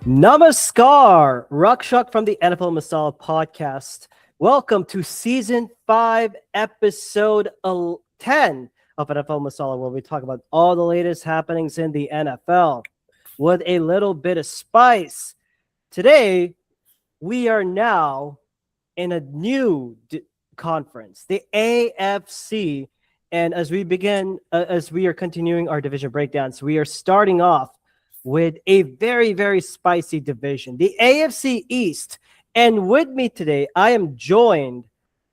Namaskar, Rakshak from the NFL Masala podcast. Welcome to season 5, episode 10 of NFL Masala, where we talk about all the latest happenings in the NFL with a little bit of spice. Today, we are now in a new conference, the AFC. And as we are continuing our division breakdowns, we are starting off with a very, very spicy division, the AFC East. And with me today, I am joined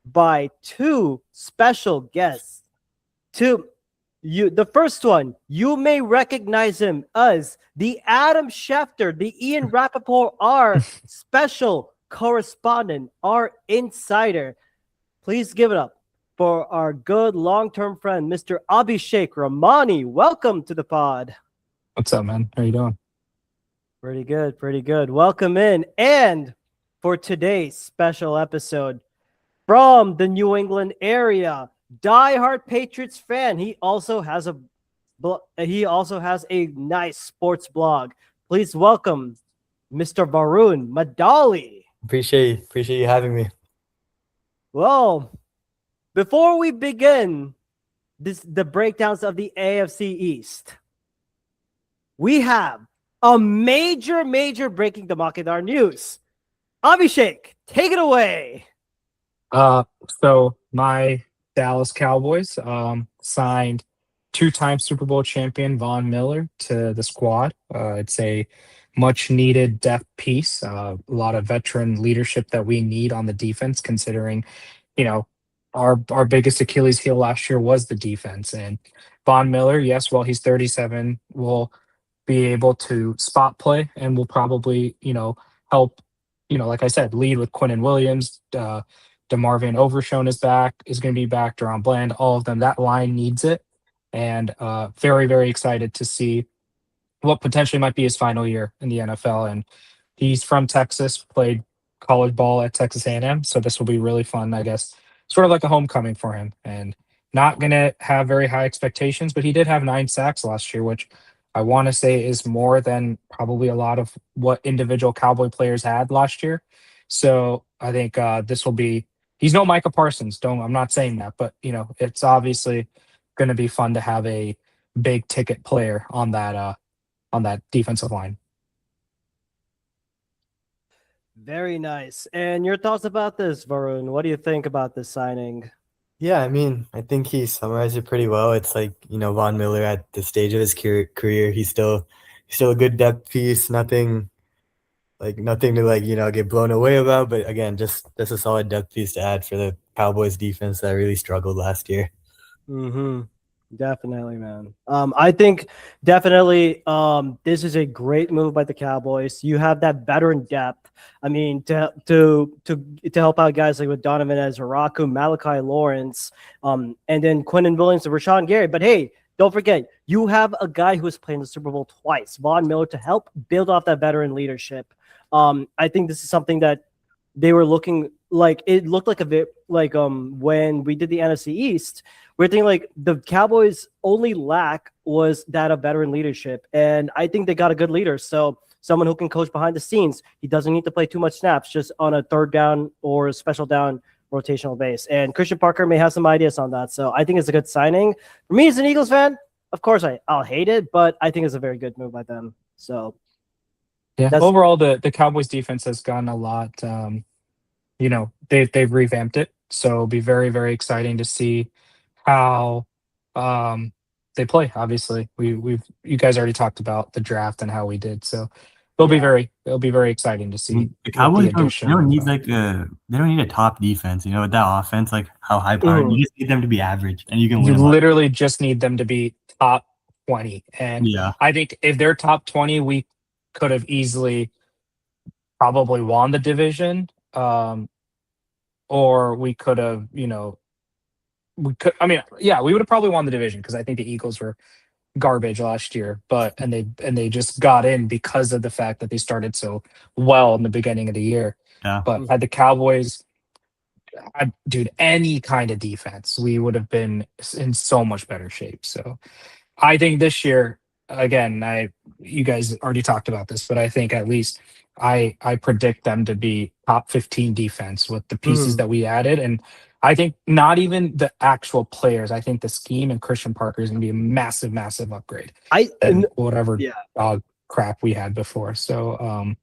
by two special guests. The first one, you may recognize him as the Adam Schefter, the Ian Rappaport, our special correspondent, our insider. Please give it up for our good long-term friend, Mr. Abhishek Ramani. Welcome to the pod. What's up, man? How you doing? Pretty good, pretty good. Welcome in. And for today's special episode, from the New England area, diehard Patriots fan. He also has a nice sports blog. Please welcome Mr. Varun Madali. Appreciate you having me. Well, before we begin the breakdowns of the AFC East, we have a major breaking the Makidar news. Abhishek, take it away. So my Dallas Cowboys signed two-time Super Bowl champion Von Miller to the squad. It's a much-needed depth piece. A lot of veteran leadership that we need on the defense, considering, our biggest Achilles heel last year was the defense. And Von Miller, yes, while he's 37, will be able to spot play and will probably, help, like I said, lead with Quinnen Williams. DeMarvin Overshone is going to be back. Deron Bland, all of them. That line needs it. And very, very excited to see what potentially might be his final year in the NFL. And he's from Texas, played college ball at Texas A&M. So this will be really fun, I guess. Sort of like a homecoming for him. And not going to have very high expectations, but he did have 9 sacks last year, which I want to say is more than probably a lot of what individual Cowboy players had last year. So I think this will be, he's no Micah Parsons. I'm not saying that, but it's obviously going to be fun to have a big ticket player on that defensive line. Very nice. And your thoughts about this, Varun? What do you think about this signing? Yeah, I think he summarized it pretty well. It's like, Von Miller at the stage of his career, he's still a good depth piece, nothing to get blown away about, but again, just a solid depth piece to add for the Cowboys defense that really struggled last year. Mm-hmm. Definitely, man. I think definitely this is a great move by the Cowboys. You have that veteran depth. I mean, to help out guys like with Donovan Ezraku, Malachi Lawrence, and then Quinnen Williams and Rashawn Gary. But hey, don't forget, you have a guy who has played in the Super Bowl twice, Von Miller, to help build off that veteran leadership. I think this is something that they were looking like. It looked like a bit like when we did the NFC East. We're thinking like the Cowboys' only lack was that of veteran leadership. And I think they got a good leader. So someone who can coach behind the scenes. He doesn't need to play too much snaps, just on a third down or a special down rotational base. And Christian Parker may have some ideas on that. So I think it's a good signing. For me as an Eagles fan, of course I'll hate it, but I think it's a very good move by them. So yeah, overall the Cowboys defense has gotten a lot. They've revamped it. So it'll be very, very exciting to see how they play. Obviously, you guys already talked about the draft and how we did, so it'll be very exciting to see. The Cowboys don't need they don't need a top defense. With that offense, like how high powered, you just need them to be average, and you can win. You literally just need them to be top 20, and I think if they're top 20, we could have easily probably won the division, or we could have, we would have probably won the division because I think the Eagles were garbage last year, and they just got in because of the fact that they started so well in the beginning of the year. Yeah. But had the Cowboys any kind of defense, we would have been in so much better shape. So I think this year again, you guys already talked about this, but I think at least I predict them to be top 15 defense with the pieces that we added. And I think not even the actual players. I think the scheme and Christian Parker is going to be a massive, massive upgrade than whatever dog crap we had before. So,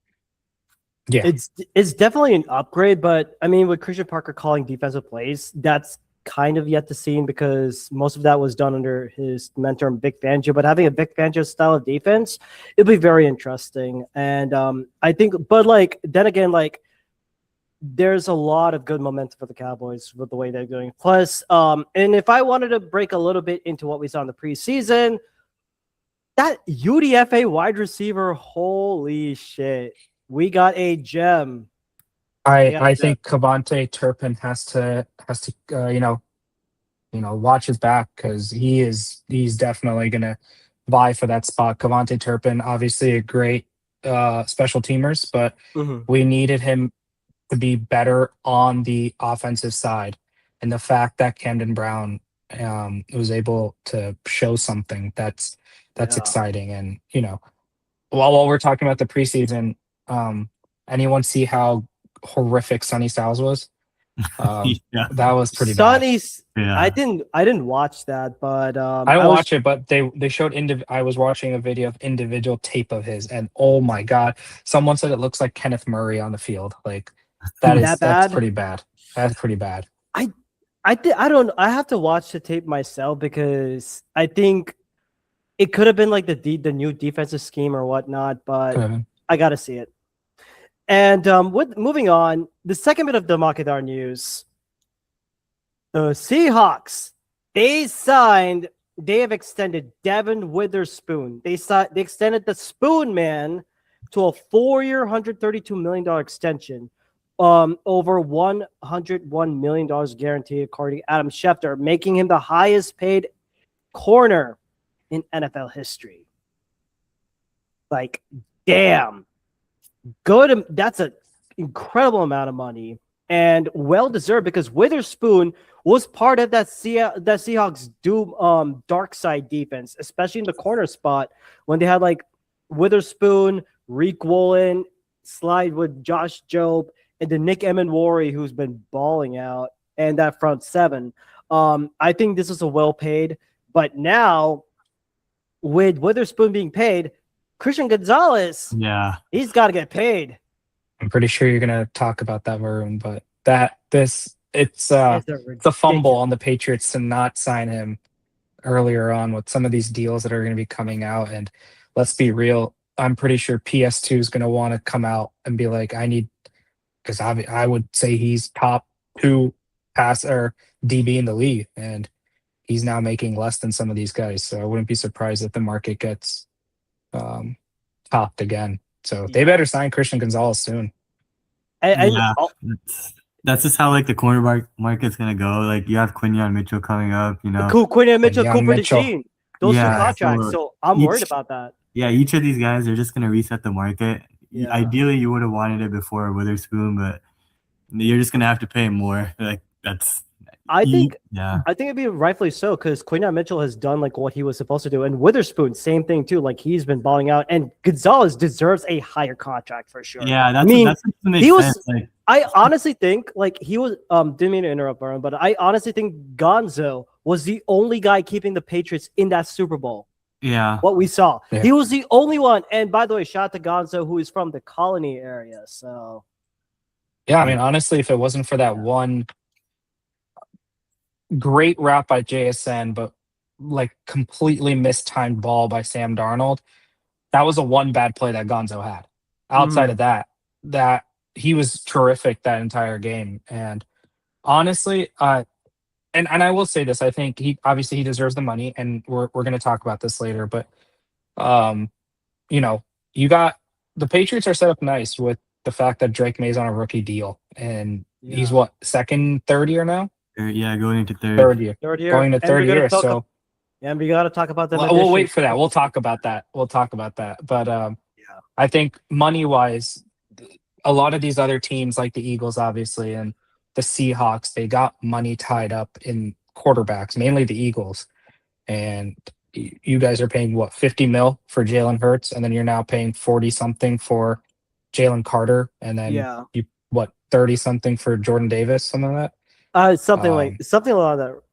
yeah, it's definitely an upgrade, but I mean, with Christian Parker calling defensive plays, that's kind of yet to see because most of that was done under his mentor Vic Fangio. But having a Vic Fangio style of defense, it'll be very interesting. And I think, but like then again, like there's a lot of good momentum for the Cowboys with the way they're doing. Plus, and if I wanted to break a little bit into what we saw in the preseason, that UDFA wide receiver, holy shit. We got a gem. I think Cavante Turpin has to watch his back because he's definitely gonna vie for that spot. Cavante Turpin, obviously a great special teamers, but we needed him to be better on the offensive side. And the fact that Camden Brown was able to show something that's exciting. And while we're talking about the preseason, anyone see how horrific Sonny Styles was? That was pretty bad. I didn't watch that, but I didn't watch it, but they showed I was watching a video of individual tape of his, and oh my god, someone said it looks like Kenneth Murray on the field. Like that's pretty bad. That's pretty bad. I have to watch the tape myself because I think it could have been like the new defensive scheme or whatnot, but I gotta see it. And moving on, the second bit of the Makadar news, the Seahawks, they have extended Devin Witherspoon. They extended the Spoon Man to a 4-year, $132 million extension, over $101 million guaranteed, according to Adam Schefter, making him the highest paid corner in NFL history. Like, damn. That's an incredible amount of money and well deserved because Witherspoon was part of that Seahawks dark side defense, especially in the corner spot when they had like Witherspoon, Reek Woolen, slide with Josh Jobe, and the Nick Emenwari who's been balling out, and that front seven. I think this is a well paid, but now with Witherspoon being paid, Christian Gonzalez, he's got to get paid. I'm pretty sure you're gonna talk about that, Varun, but it's a fumble on the Patriots to not sign him earlier on with some of these deals that are going to be coming out. And let's be real, I'm pretty sure PS2 is going to want to come out and be like, because I would say he's top 2 pass or DB in the league, and he's now making less than some of these guys. So I wouldn't be surprised if the market gets topped again. So they better sign Christian Gonzalez soon. That's just how like the corner market's gonna go. Like you have Quinyon Mitchell coming up, Quinyon Mitchell, Cooper DeJean. Those two contracts. So I'm worried about that. Yeah, each of these guys are just gonna reset the market. Yeah. Ideally, you would have wanted it before Witherspoon, but you're just gonna have to pay more. Like that's. I think it'd be rightfully so because Quinyon Mitchell has done like what he was supposed to do, and Witherspoon, same thing too. Like he's been balling out, and Gonzalez deserves a higher contract for sure. Yeah, I honestly think like he was. Didn't mean to interrupt, Baron, but I honestly think Gonzo was the only guy keeping the Patriots in that Super Bowl. Yeah, what we saw, he was the only one. And by the way, shout out to Gonzo, who is from the Colony area. So, yeah, I mean, honestly, if it wasn't for that one great route by JSN, but like completely mistimed ball by Sam Darnold, that was a one bad play that Gonzo had. Outside of that he was terrific that entire game. And honestly, and I will say this, I think he deserves the money, and we're going to talk about this later, but you got the Patriots are set up nice with the fact that Drake May's on a rookie deal, and he's what, third year now? Yeah, going into third year. Going to third year. So and we got to talk about that. We'll wait for that. We'll talk about that. But I think money wise, a lot of these other teams like the Eagles, obviously, and the Seahawks, they got money tied up in quarterbacks, mainly the Eagles. And you guys are paying what, 50 mil for Jalen Hurts, and then you're now paying 40 something for Jalen Carter, and then Yeah. you what, 30 something for Jordan Davis, something like that. Something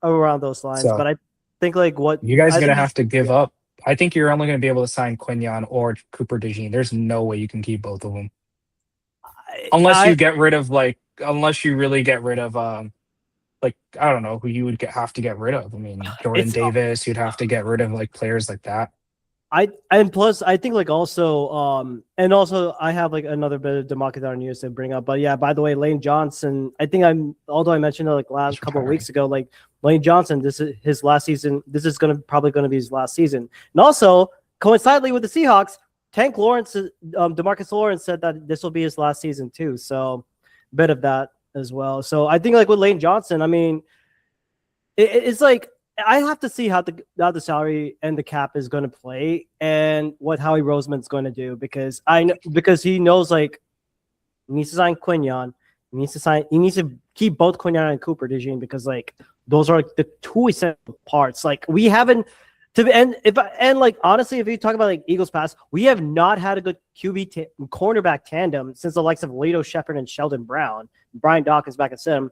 around those lines. So But I think like what you guys are I gonna think have to give yeah. up. I think you're only gonna be able to sign Quinyon or Cooper DeJean. There's no way you can keep both of them unless I you get rid of unless you really get rid of like, I don't know who you would have to get rid of. I mean, Jordan it's Davis, you'd have to get rid of like players like that. and plus I think like also and also I have like another bit of Demarcus news to bring up. But yeah, by the way, Lane Johnson, I think although I mentioned it like last He's couple of retiring. weeks ago, like Lane Johnson, this is his last season. This is probably gonna be his last season. And also coincidentally with the Seahawks, Tank Lawrence, Demarcus Lawrence said that this will be his last season too. So a bit of that as well. So I think like with Lane Johnson, I mean, it's like I have to see how the salary and the cap is going to play and what Howie Roseman's going to do because he knows like he needs to sign Quinyon, he needs to keep both Quinyon and Cooper DeJean because like those are like the two essential parts. Like we haven't like honestly, if you talk about like Eagles pass, we have not had a good cornerback tandem since the likes of Lito Shepard and Sheldon Brown. Brian Dawkins back at Sim.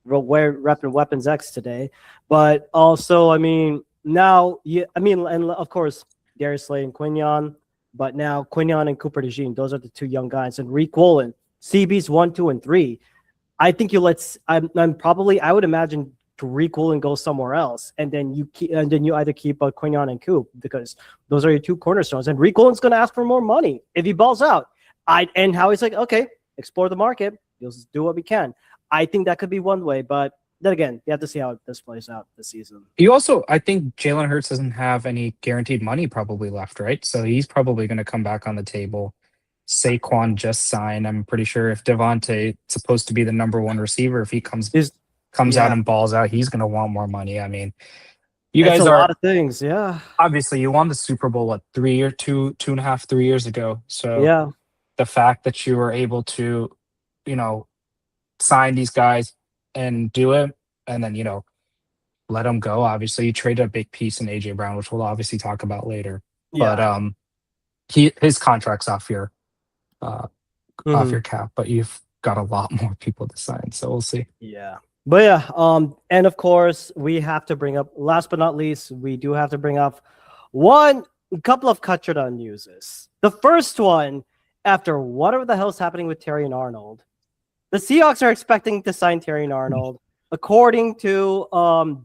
We're repping Weapons X today, but also, I mean, now, and of course, Darius Slay and Quinyon, but now Quinyon and Cooper DeJean, those are the two young guys, and Reek Woolen, CB's 1, 2, and 3. I think I would imagine Reek Woolen goes somewhere else, and then you either keep Quinyon and Coop because those are your two cornerstones, and Reek Woolen's going to ask for more money if he balls out. And Howie's like, okay, explore the market, you'll just do what we can. I think that could be one way, but then again, you have to see how this plays out this season. You also, I think Jalen Hurts doesn't have any guaranteed money probably left, right? So he's probably going to come back on the table. Saquon just signed. I'm pretty sure if Devontae supposed to be the number one receiver, if he comes out and balls out, he's going to want more money. I mean, you guys are a lot of things, yeah. Obviously, you won the Super Bowl what, 3 years ago. So yeah, the fact that you were able to, sign these guys and do it, and then let them go. Obviously, you traded a big piece in AJ Brown, which we'll obviously talk about later. yeah. But his contract's off your cap, but you've got a lot more people to sign, so we'll see. Yeah, but yeah, and of course we have to bring up, last but not least, we do have to bring up a couple of Kutcherdan newses. The first one, after whatever the hell's happening with Terry and Arnold. The Seahawks are expecting to sign Terry and Arnold, according to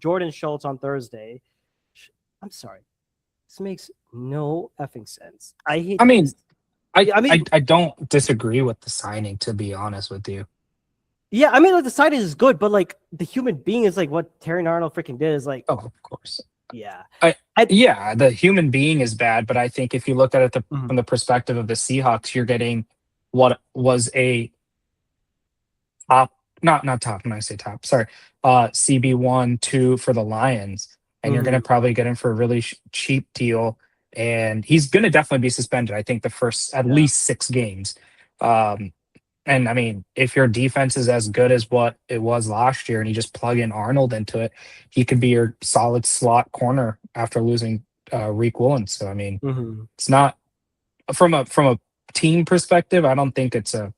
Jordan Schultz on Thursday. I'm sorry, this makes no effing sense. I don't disagree with the signing, to be honest with you. Yeah, I mean, like the signing is good, but like the human being is like what Terry and Arnold freaking did is like. Oh, of course. Yeah. Yeah, the human being is bad, but I think if you look at it from the perspective of the Seahawks, you're getting what was a top, not top, when I say top, sorry, CB1, 2 for the Lions, and you're going to probably get him for a really cheap deal, and he's going to definitely be suspended, I think, the first at least 6 games. And I mean, if your defense is as good as what it was last year and you just plug in Arnold into it, he could be your solid slot corner after losing Reek Woolen. So, I mean, it's not from a team perspective, I don't think it's a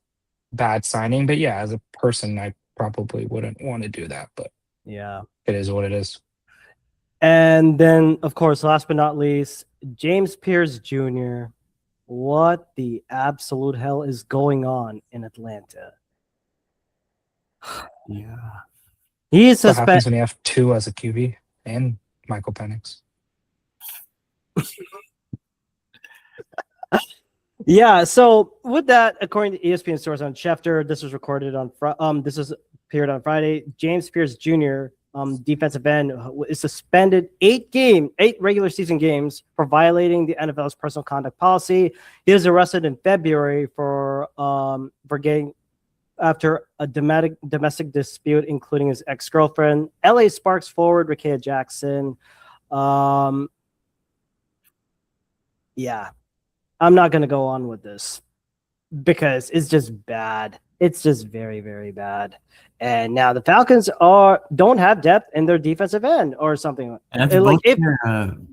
bad signing, but yeah, as a person, I probably wouldn't want to do that, but yeah, it is what it is. And then, of course, last but not least, James Pierce Jr. What the absolute hell is going on in Atlanta? Yeah. He is What happens suspended. when you have 2 as a QB and Michael Penix? Yeah, so with that, according to ESPN source on Schefter, this was recorded on appeared on Friday. James Pierce Jr., defensive end, is suspended 8 regular season games for violating the NFL's personal conduct policy. He was arrested in February for getting after a domestic dispute, including his ex-girlfriend, LA Sparks forward Rickea Jackson. Yeah, I'm not gonna go on with this because it's just bad. It's just very, very bad. And now the Falcons don't have depth in their defensive end or something. And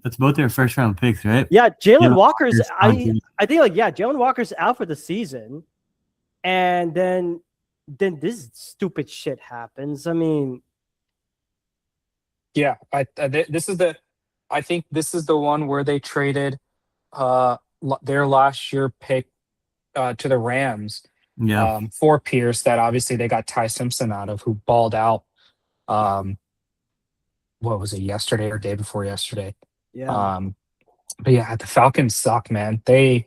that's both their first round picks, right? Yeah, Jalen Jalen Walker's Walker's out, dude. I think like Jalen Walker's out for the season. And then this stupid shit happens. I mean, Yeah, I think this is the one where they traded their last year pick to the Rams Yeah. for Pierce. That obviously they got Ty Simpson out of, who balled out. What was it, yesterday or day before yesterday? yeah. But yeah, the Falcons suck, man. They're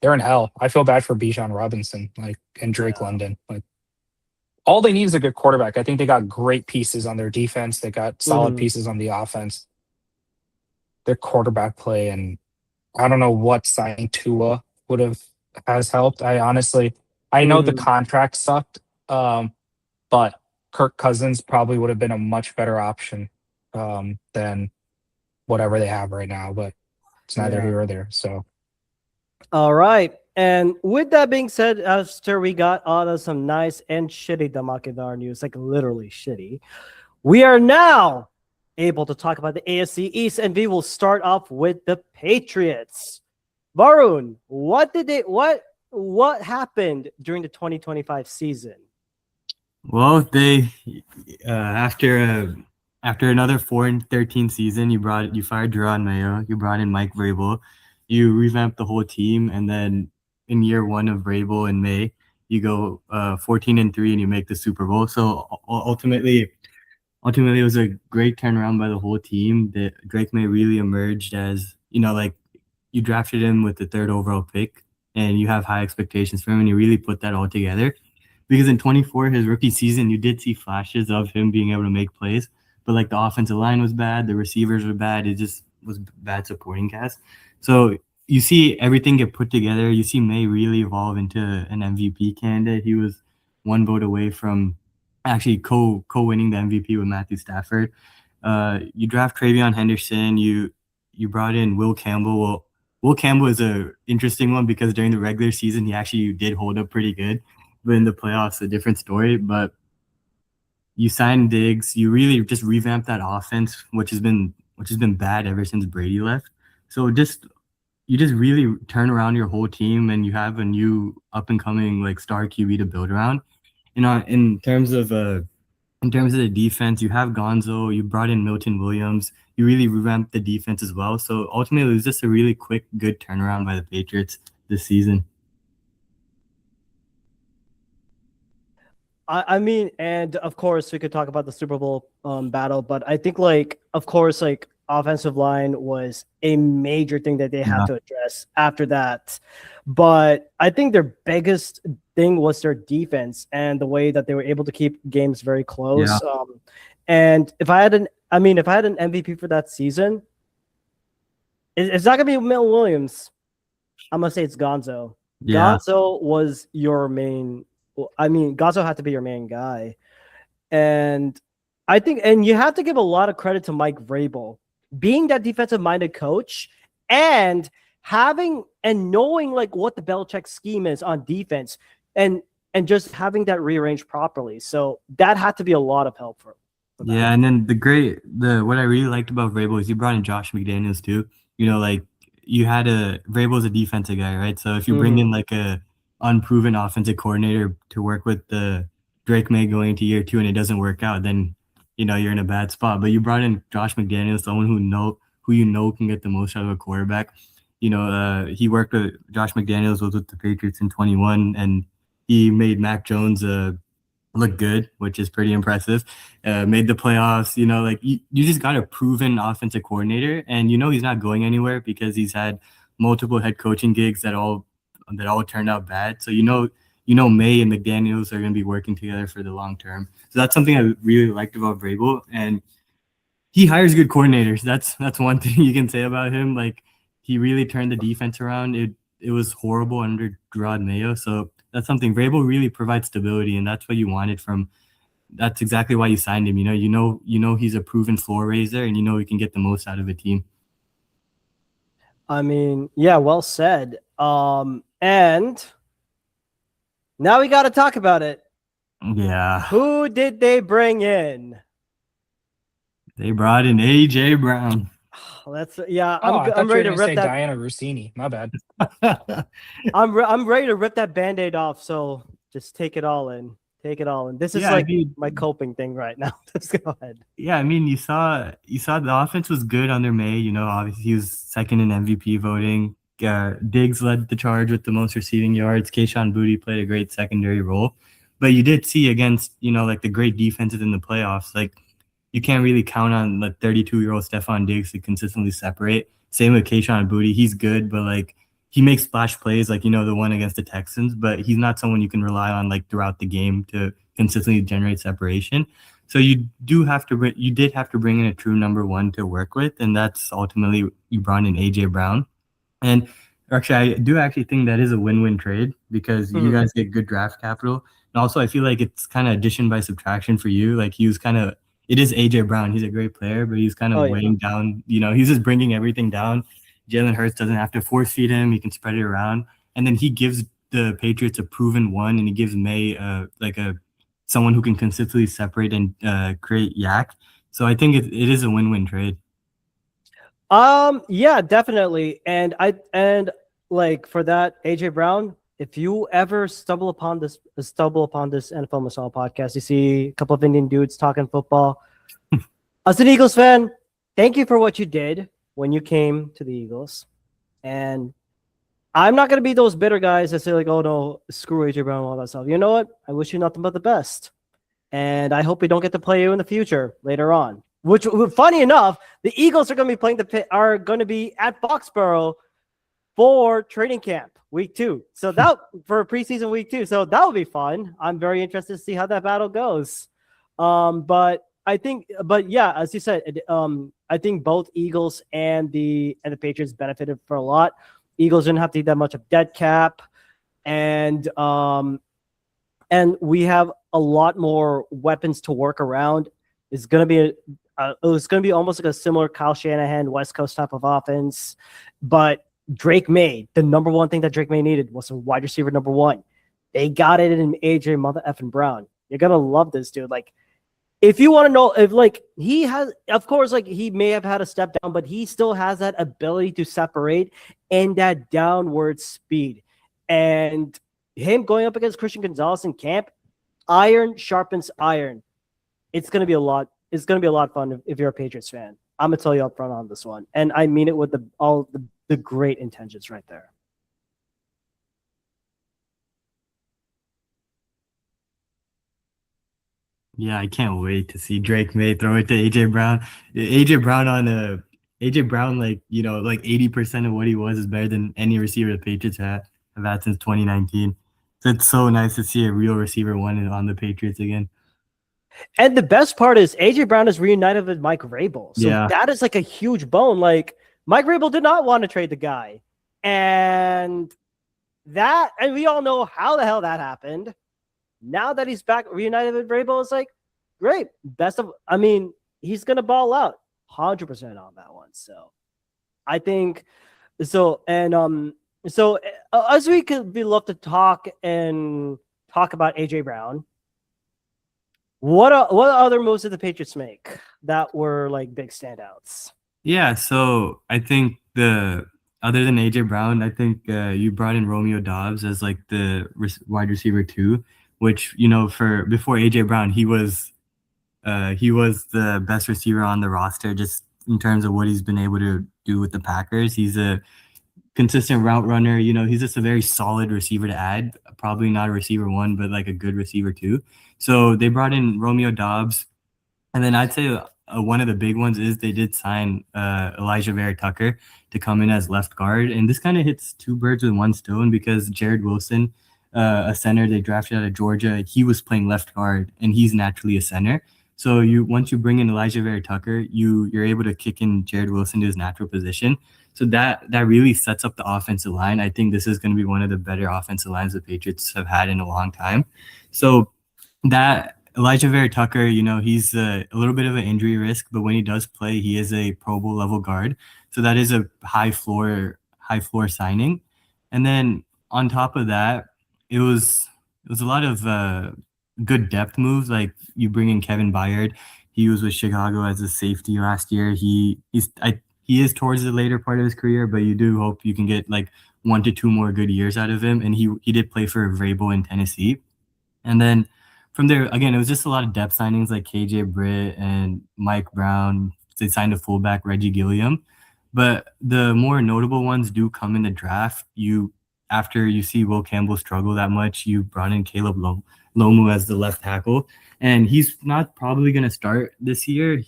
in hell. I feel bad for Bijan Robinson, and Drake London. Like, all they need is a good quarterback. I think they got great pieces on their defense. They got solid pieces on the offense. Their quarterback play, and I don't know what signing Tua has helped. I know the contract sucked, but Kirk Cousins probably would have been a much better option than whatever they have right now. But it's neither here or there. So, All right. And with that being said, after we got out of some nice and shitty Damakidar news, like literally shitty, we are now able to talk about the AFC East, and we will start off with the Patriots. Varun, what happened during the 2025 season? Well, they after another 4-13 season, you fired Jerron Mayo, you brought in Mike Vrabel, you revamped the whole team, and then in year one of Vrabel in May, you go 14-3 and you make the Super Bowl. So ultimately, it was a great turnaround by the whole team. That Drake May really emerged as, like, you drafted him with the 3rd overall pick, and you have high expectations for him, and you really put that all together. Because in 24, his rookie season, you did see flashes of him being able to make plays, but like the offensive line was bad, the receivers were bad, it just was bad supporting cast. So you see everything get put together. You see May really evolve into an MVP candidate. He was one vote away from actually co-winning the MVP with Matthew Stafford. You draft Travion Henderson. You brought in Will Campbell. Well, Will Campbell is a interesting one because during the regular season he actually did hold up pretty good, but in the playoffs a different story. But you signed Diggs. You really just revamped that offense, which has been bad ever since Brady left. So you just really turn around your whole team, and you have a new up and coming like star QB to build around. In terms of the defense, you have Gonzo, you brought in Milton Williams, you really revamped the defense as well. So ultimately, it was just a really quick, good turnaround by the Patriots this season. I mean, and of course, we could talk about the Super Bowl battle, but I think, like, of course, like, offensive line was a major thing that they had to address after that. But I think their biggest thing was their defense and the way that they were able to keep games very close. Yeah. And if I had an MVP for that season, it's not gonna be Milton Williams. I'm gonna say it's Gonzo. Yeah. Gonzo was your main. I mean, Gonzo had to be your main guy, and I think, and you have to give a lot of credit to Mike Vrabel being that defensive-minded coach and having and knowing like what the Belichick scheme is on defense, and just having that rearranged properly. So that had to be a lot of help for Yeah, and then what I really liked about Vrabel is you brought in Josh McDaniels too. Like, you had Vrabel's a defensive guy, right? So if you bring in like a unproven offensive coordinator to work with the Drake May going into year 2 and it doesn't work out, then you're in a bad spot. But you brought in Josh McDaniels, someone who can get the most out of a quarterback. He worked with Josh McDaniels was with the Patriots in 21, and he made Mac Jones look good, which is pretty impressive. Made the playoffs. Like, you just got a proven offensive coordinator, and he's not going anywhere because he's had multiple head coaching gigs that all turned out bad. So May and McDaniels are going to be working together for the long term. So that's something I really liked about Vrabel, and he hires good coordinators. That's one thing you can say about him. Like, he really turned the defense around. It was horrible under Jerod Mayo. So that's something. Vrabel really provides stability, and that's what you wanted from. That's exactly why you signed him. He's a proven floor raiser, and he can get the most out of a team. I mean, yeah, well said. And Now we got to talk about it. Yeah, Who did they bring in? they brought in AJ Brown. Let's Oh, I'm I thought I'm you were ready to gonna rip say that. Diana Rossini. My bad. I'm ready to rip that Band-Aid off. So just take it all in. Take it all in. This is Yeah, I like mean, my coping thing right now. Just go ahead. yeah, I mean, you saw the offense was good under May. You know, obviously he was second in MVP voting. Diggs led the charge with the most receiving yards. Keyshawn Booty played a great secondary role, but you did see against like the great defenses in the playoffs, like you can't really count on the 32-year-old Stephon Diggs to consistently separate. Same with Keyshawn Booty, he's good, but like he makes splash plays, like the one against the Texans, but he's not someone you can rely on like throughout the game to consistently generate separation. So you did have to bring in a true number one to work with, and that's ultimately you brought in AJ Brown. And actually, I do actually think that is a win-win trade because you guys get good draft capital, and also I feel like it's kind of addition by subtraction for you. Like it is AJ Brown. He's a great player, but he's kind of weighing down. He's just bringing everything down. Jalen Hurts doesn't have to force feed him; he can spread it around, and then he gives the Patriots a proven one, and he gives May someone who can consistently separate and create yak. So I think it is a win-win trade. Yeah, definitely. And like for that, AJ Brown, if you ever stumble upon this NFL Masala podcast, you see a couple of Indian dudes talking football. As an Eagles fan, thank you for what you did when you came to the Eagles. And I'm not gonna be those bitter guys that say like, oh no, screw AJ Brown and all that stuff. You know what? I wish you nothing but the best. And I hope we don't get to play you in the future later on. Which, funny enough, the Eagles are going to be at Foxborough for training camp week 2. So that for preseason week 2. So that will be fun. I'm very interested to see how that battle goes. But yeah, as you said, I think both Eagles and the Patriots benefited for a lot. Eagles didn't have to eat that much of dead cap, and we have a lot more weapons to work around. It's going to be almost like a similar Kyle Shanahan West Coast type of offense. But Drake May, the number one thing that Drake May needed was a wide receiver number one. They got it in AJ Mother effing Brown. You're going to love this dude. Like, if you want to know, if like he has, of course, like he may have had a step down, but he still has that ability to separate and that downward speed. And him going up against Christian Gonzalez in camp, iron sharpens iron. It's going to be a lot. It's going to be a lot of fun if you're a Patriots fan. I'm going to tell you up front on this one. And I mean it with all the great intentions right there. Yeah, I can't wait to see Drake May throw it to AJ Brown. AJ Brown, like 80% of what he was is better than any receiver the Patriots have had since 2019. So it's so nice to see a real receiver one on the Patriots again. And the best part is AJ Brown is reunited with Mike Vrabel. So that is like a huge bone. Like Mike Vrabel did not want to trade the guy. And we all know how the hell that happened. Now that he's back reunited with Vrabel, it's like, great. He's going to ball out 100% on that one. So I think so. And as we could be love to talk about AJ Brown, what other moves did the Patriots make that were like big standouts? Yeah, so I think other than AJ Brown, I think you brought in Romeo Doubs as like the wide receiver 2, which for before AJ Brown, he was the best receiver on the roster just in terms of what he's been able to do with the Packers. He's a consistent route runner. He's just a very solid receiver to add. Probably not a receiver 1, but like a good receiver 2. So they brought in Romeo Doubs, and then I'd say one of the big ones is they did sign Elijah Vera Tucker to come in as left guard, and this kind of hits two birds with one stone because Jared Wilson, a center they drafted out of Georgia, he was playing left guard, and he's naturally a center. So once you bring in Elijah Vera Tucker, you're able to kick in Jared Wilson to his natural position. So that really sets up the offensive line. I think this is going to be one of the better offensive lines the Patriots have had in a long time. So that Elijah Vera Tucker, he's a little bit of an injury risk, but when he does play, he is a Pro Bowl level guard. So that is a high floor signing. And then on top of that, it was was a lot of good depth moves. Like you bring in Kevin Byard. He was with Chicago as a safety last year. He is towards the later part of his career, but you do hope you can get like 1 to 2 more good years out of him. And he did play for Vrabel in Tennessee. And then from there, again, it was just a lot of depth signings like KJ Britt and Mike Brown. They signed a fullback, Reggie Gilliam. But the more notable ones do come in the draft. After you see Will Campbell struggle that much, you brought in Caleb Lomu as the left tackle. And he's not probably going to start this year.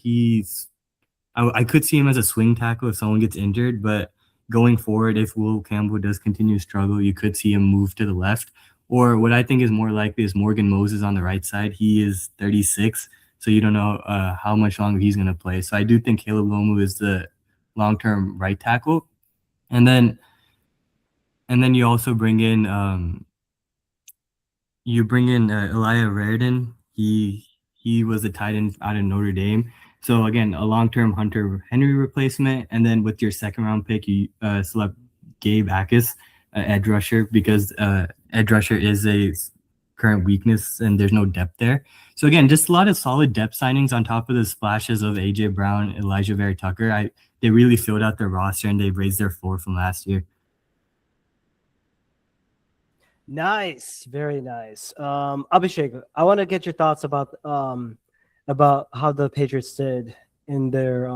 I could see him as a swing tackle if someone gets injured, but going forward, if Will Campbell does continue to struggle, you could see him move to the left. Or what I think is more likely is Morgan Moses on the right side. He is 36, so you don't know how much longer he's going to play. So I do think Caleb Lomu is the long-term right tackle. And then you also bring in Elijah Raridan. He was a tight end out of Notre Dame. So again, a long-term Hunter Henry replacement, and then with your second-round pick, you select Gabe Akis, edge rusher, because edge rusher is a current weakness, and there's no depth there. So again, just a lot of solid depth signings on top of the splashes of AJ Brown, Elijah Vera Tucker. They really filled out their roster, and they've raised their floor from last year. Nice, very nice. Abhishek, I want to get your thoughts about how the Patriots did in their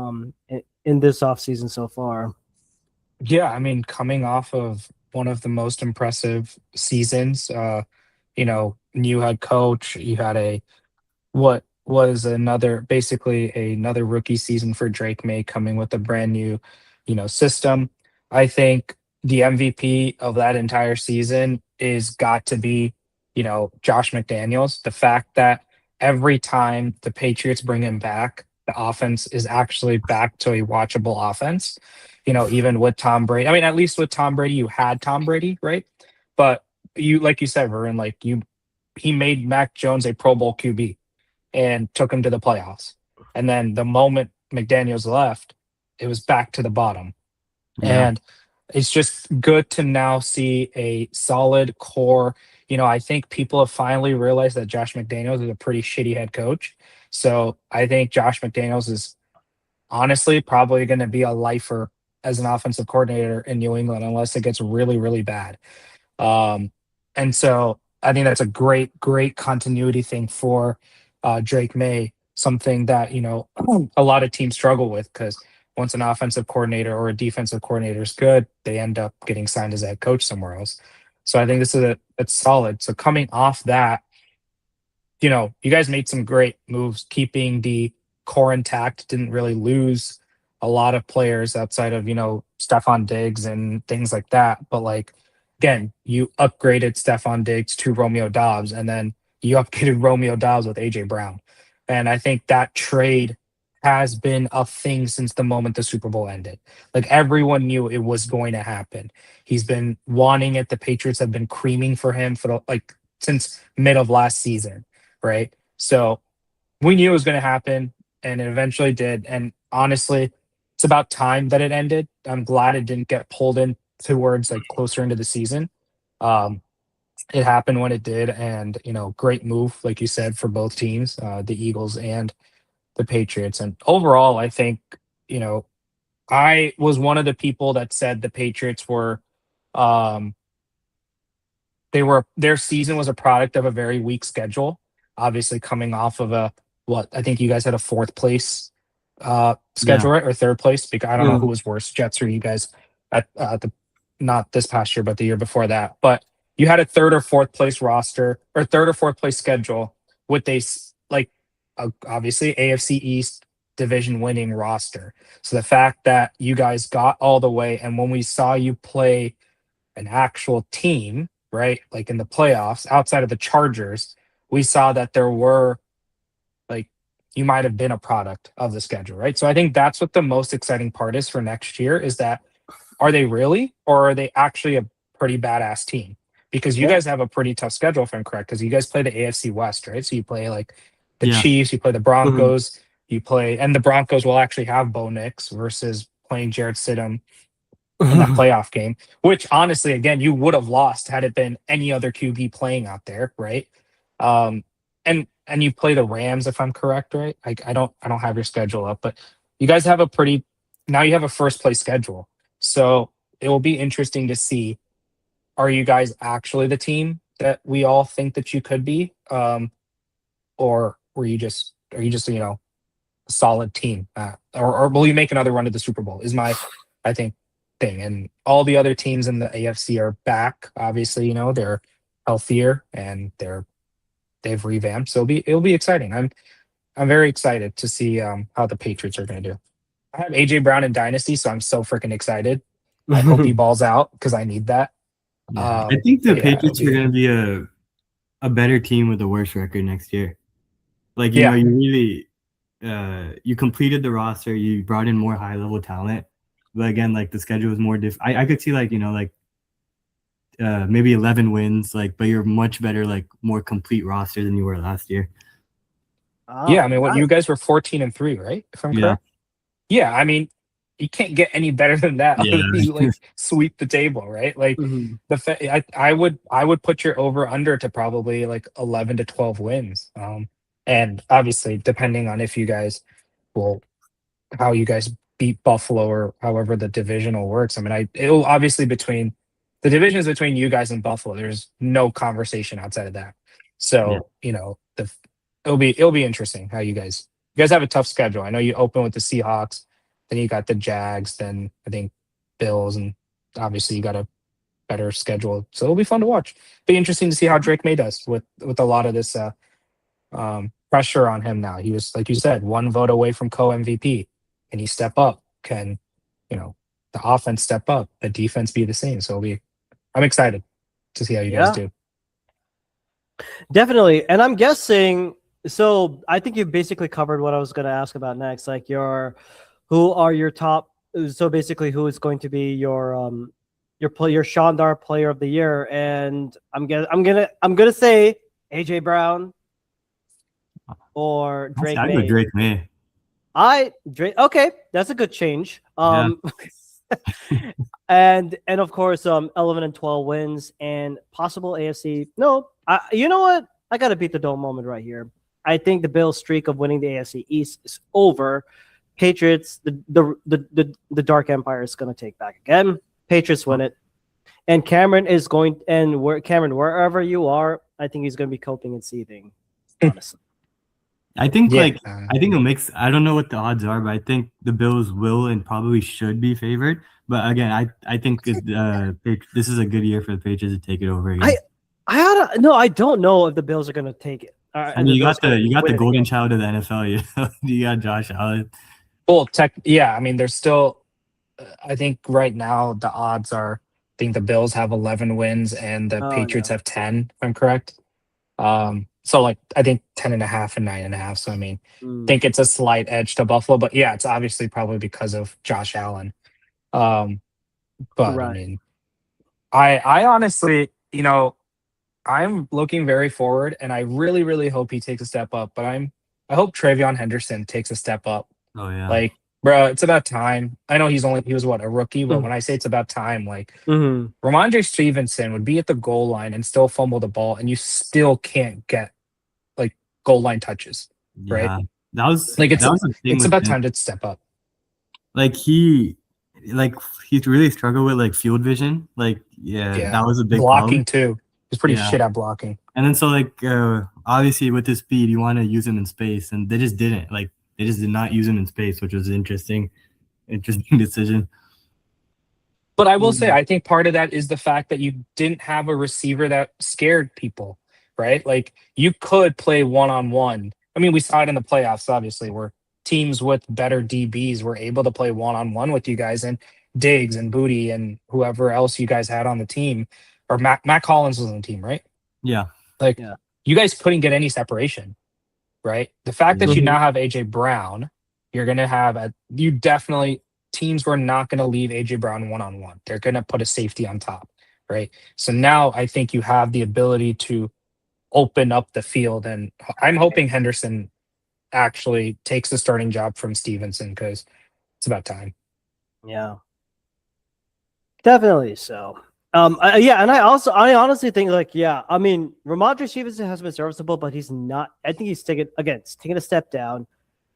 in this offseason so far. Yeah, I mean, coming off of one of the most impressive seasons, new head coach, you had what was basically another rookie season for Drake May, coming with a brand new, system. I think the MVP of that entire season is got to be, Josh McDaniels. The fact that every time the Patriots bring him back, the offense is actually back to a watchable offense. Even with Tom Brady. I mean, at least with Tom Brady, you had Tom Brady, right? But like you said, Varun, he made Mac Jones a Pro Bowl QB and took him to the playoffs. And then the moment McDaniels left, it was back to the bottom. Yeah. And it's just good to now see a solid core. I think people have finally realized that Josh McDaniels is a pretty shitty head coach. So I think Josh McDaniels is honestly probably going to be a lifer as an offensive coordinator in New England unless it gets really, really bad. And so I think that's a great continuity thing for Drake May, something that, a lot of teams struggle with, because once an offensive coordinator or a defensive coordinator is good, they end up getting signed as a head coach somewhere else. So I think it's solid. So coming off that, you guys made some great moves, keeping the core intact, didn't really lose a lot of players outside of, Stephon Diggs and things like that. But again, you upgraded Stephon Diggs to Romeo Doubs, and then you upgraded Romeo Doubs with AJ Brown. And I think that trade has been a thing since the moment the Super Bowl ended. Everyone knew it was going to happen. He's been wanting it. The Patriots have been creaming for him since mid of last season, right? So we knew it was going to happen, and it eventually did. And honestly, it's about time that it ended. I'm glad it didn't get pulled in towards closer into the season. It happened when it did, and great move, like you said, for both teams, the Eagles and the Patriots. And overall, I think I was one of the people that said the Patriots were their season was a product of a very weak schedule. Obviously, coming off of I think you guys had a fourth place schedule, right? Or third place, because I don't know who was worse, Jets or you guys at the not this past year, but the year before that. But you had a third or fourth place roster or third or fourth place schedule with obviously AFC East division winning roster. So the fact that you guys got all the way, and when we saw you play an actual team, right, in the playoffs outside of the Chargers, we saw that there were you might have been a product of the schedule, right? So I think that's what the most exciting part is for next year, is that are they really, or are they actually a pretty badass team? Because you guys have a pretty tough schedule, if I'm correct, because you guys play the AFC West, right? So you play the Chiefs, you play the Broncos, and the Broncos will actually have Bo Nix versus playing Jarrett Stidham in that playoff game, which honestly, again, you would have lost had it been any other QB playing out there, right? And you play the Rams, if I'm correct, right? I don't have your schedule up, but you guys have now you have a first place schedule. So it will be interesting to see, are you guys actually the team that we all think that you could be? Or are you just, a solid team? Or will you make another run to the Super Bowl is my, I think, thing. And all the other teams in the AFC are back. Obviously, they're healthier and they've revamped. So it'll be exciting. I'm very excited to see how the Patriots are going to do. I have AJ Brown in Dynasty, so I'm so freaking excited. I hope he balls out because I need that. Yeah. I think the yeah, Patriots it'll are going to be a better team with a worse record next year. Like, Yeah. you really you completed the roster, you brought in more high level talent, but again, like the schedule is more I could see like maybe 11 wins, like, but you're much better, like more complete roster than you were last year. Yeah, I mean, what you guys were 14-3, right? If I'm Yeah. correct. Yeah, I mean, you can't get any better than that. Yeah. You like sweep the table, right? Like I would put your over under to probably like 11 to 12 wins. And obviously depending on if you guys how you guys beat Buffalo or however the divisional works. I mean, it'll obviously the division is between you guys and Buffalo. There's no conversation outside of that. So, it'll be interesting how you guys have a tough schedule. I know you open with the Seahawks, then you got the Jags, then I think Bills, and obviously you got a better schedule. So it'll be fun to watch. Be interesting to see how Drake May does with a lot of this pressure on him now. He was, like you said, one vote away from co-MVP. Can he step up? Can, the offense step up? The defense be the same? So I'm excited to see how you guys do. Definitely. And I'm guessing, so I think you basically covered what I was going to ask about next. Like who are your top, so basically who is going to be your Shandar player of the year. And I'm gonna say AJ Brown or Drake I'd May. go Drake May. Okay, that's a good change. And of course 11 and 12 wins and possible AFC. No, you know what? I got to beat the dome moment right here. I think the Bills' streak of winning the AFC East is over. Patriots, the Dark Empire is going to take back again. Patriots win it. And Cameron is going, and wherever you are, I think he's going to be coping and seething, honestly. I think it'll mix. I don't know what the odds are, but I think the Bills will and probably should be favored. But again, I think this is a good year for the Patriots to take it over again. I don't know if the Bills are going to take it. I mean, you got the golden child of the NFL. You got Josh Allen. Well, I mean, there's still. I think right now the odds are. I think the Bills have 11 wins and the Patriots have 10. If I'm correct. So like I think 10.5 and 9.5. So I mean, I think it's a slight edge to Buffalo, but yeah, it's obviously probably because of Josh Allen. But I mean, I honestly, I'm looking very forward, and I really, really hope he takes a step up. But I hope Travion Henderson takes a step up. Oh yeah, like bro, it's about time. I know he was a rookie, but when I say it's about time, like Ramondre Stevenson would be at the goal line and still fumble the ball, and you still can't get like goal line touches, right? That was like it's about time to step up. Like he's really struggled with like field vision. Like that was a big blocking problem. Too. He's pretty shit at blocking. And then so like obviously with his speed, you want to use him in space, and they just didn't. Like they just did not use him in space, which was an interesting decision. But I will say, I think part of that is the fact that you didn't have a receiver that scared people, right? Like you could play one-on-one. I mean, we saw it in the playoffs, obviously, where teams with better DBs were able to play one-on-one with you guys, and Diggs and Booty and whoever else you guys had on the team, or Matt Collins was on the team, right? Yeah. You guys couldn't get any separation, right? The fact that you now have AJ Brown, you're going to have teams were not going to leave AJ Brown one-on-one. They're going to put a safety on top, right? So now I think you have the ability to open up the field, and I'm hoping Henderson actually takes the starting job from Stevenson because it's about time. Yeah. Definitely so. Yeah, and I honestly think like, yeah, I mean, Ramondre Stevenson has been serviceable, but he's not. I think he's taking a step down.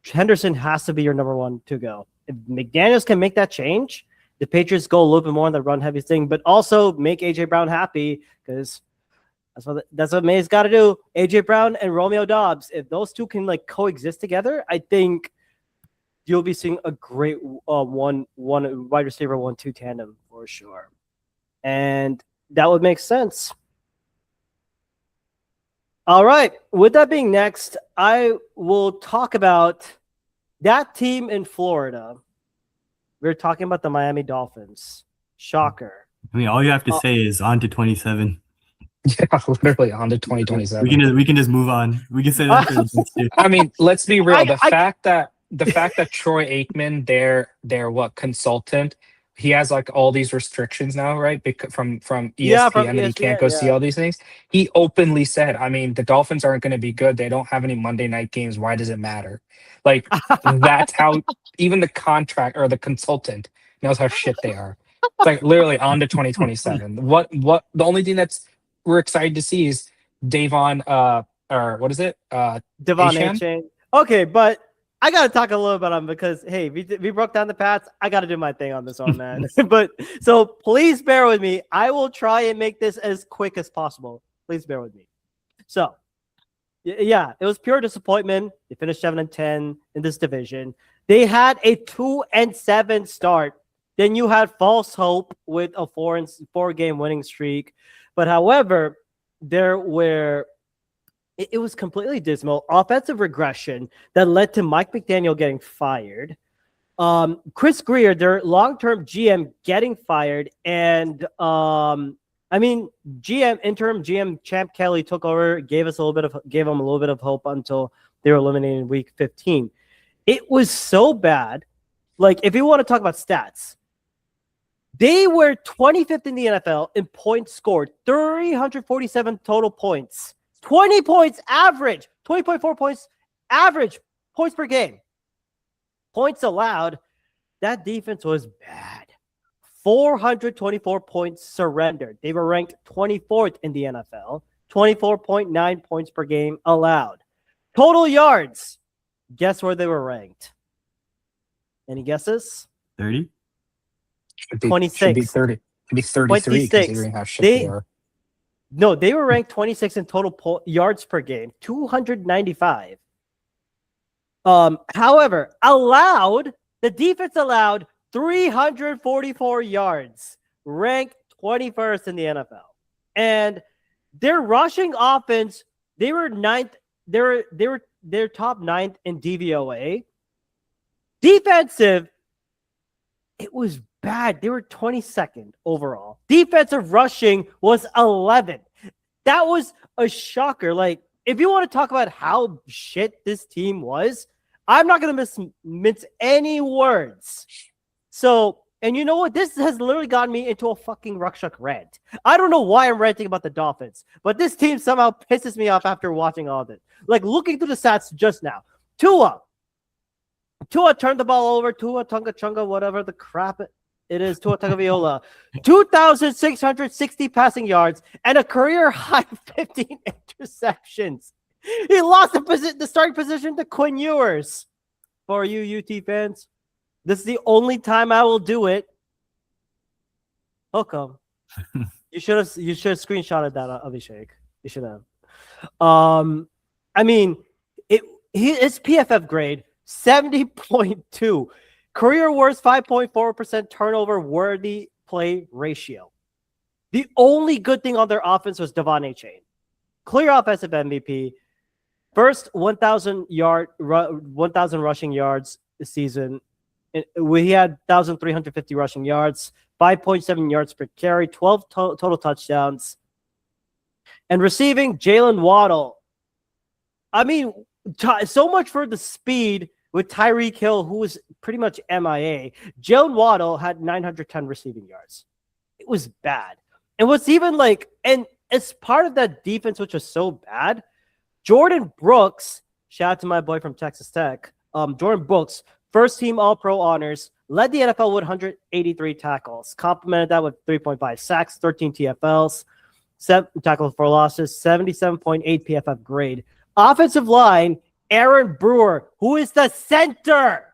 Henderson has to be your number one to go. If McDaniels can make that change, the Patriots go a little bit more on the run heavy thing, but also make AJ Brown happy because that's what May's got to do. AJ Brown and Romeo Dobbs, if those two can like coexist together, I think you'll be seeing a great one wide receiver 1-2 tandem for sure, and that would make sense. All right. With that being next, I will talk about that team in Florida. We're talking about the Miami Dolphins. Shocker. I mean, all you have to say is on to 27. Yeah, literally on to 2027. We can just move on. We can say that for the next year. I mean, let's be real. The I- fact that Troy Aikman, their consultant, he has like all these restrictions now, right? Because from ESPN, Yeah, from that he can't ESPN, go see all these things. He openly said, I mean, the Dolphins aren't going to be good. They don't have any Monday night games. Why does it matter? Like, that's how even the contract or the consultant knows how shit they are. It's like literally on to 2027. What the only thing we're excited to see is Davon or what is it? Devon Achane? Achane. Okay, but I got to talk a little bit on because, hey, we broke down the Pats. I got to do my thing on this one, man. But so please bear with me. I will try and make this as quick as possible. Please bear with me. So, yeah, it was pure disappointment. They finished 7-10 in this division. They had a 2-7 start. Then you had false hope with a 4-game winning streak. But however, it was completely dismal. Offensive regression that led to Mike McDaniel getting fired. Chris Greer, their long-term GM, getting fired. And interim GM Champ Kelly took over, gave them a little bit of hope until they were eliminated in week 15. It was so bad. Like, if you want to talk about stats, they were 25th in the NFL in points scored, 347 total points. 20 points average, 20.4 points average points per game. Points allowed, that defense was bad. 424 points surrendered. They were ranked 24th in the NFL, 24.9 points per game allowed. Total yards, guess where they were ranked? Any guesses? 30? 26. Should be 30. Should be 33 considering how shit they are. No, they were ranked 26 in total yards per game, 295. However, the defense allowed 344 yards, ranked 21st in the NFL. And their rushing offense, they were ninth. They're top 9th in DVOA. Defensive, it was bad. They were 22nd overall. Defensive rushing was 11th. That was a shocker. Like, if you want to talk about how shit this team was, I'm not going to mince any words. So, and you know what? This has literally gotten me into a fucking Ruckchuck rant. I don't know why I'm ranting about the Dolphins, but this team somehow pisses me off after watching all of it. Like, looking through the stats just now. Tua turned the ball over. Tua Tunga, whatever the crap it is, Tua Tagovailoa. 2,660 passing yards and a career high 15 interceptions. He lost the starting position to Quinn Ewers. For you UT fans, this is the only time I will do it. Welcome. You should have screenshotted that, Abhishek. You should have. I mean, his PFF grade 70.2. Career worst 5.4% turnover worthy play ratio. The only good thing on their offense was Devon Achane. Clear offensive MVP. First 1,000 rushing yards this season. He had 1,350 rushing yards, 5.7 yards per carry, 12 total touchdowns. And receiving, Jalen Waddle. I mean, so much for the speed with Tyreek Hill, who was pretty much MIA. Jalen Waddle had 910 receiving yards. It was bad. And what's even like, and as part of that defense, which was so bad, Jordan Brooks, shout out to my boy from Texas Tech, Jordan Brooks, first team All-Pro honors, led the NFL with 183 tackles, complemented that with 3.5 sacks, 13 TFLs, 7 tackles for losses, 77.8 PFF grade. Offensive line, Aaron Brewer, who is the center.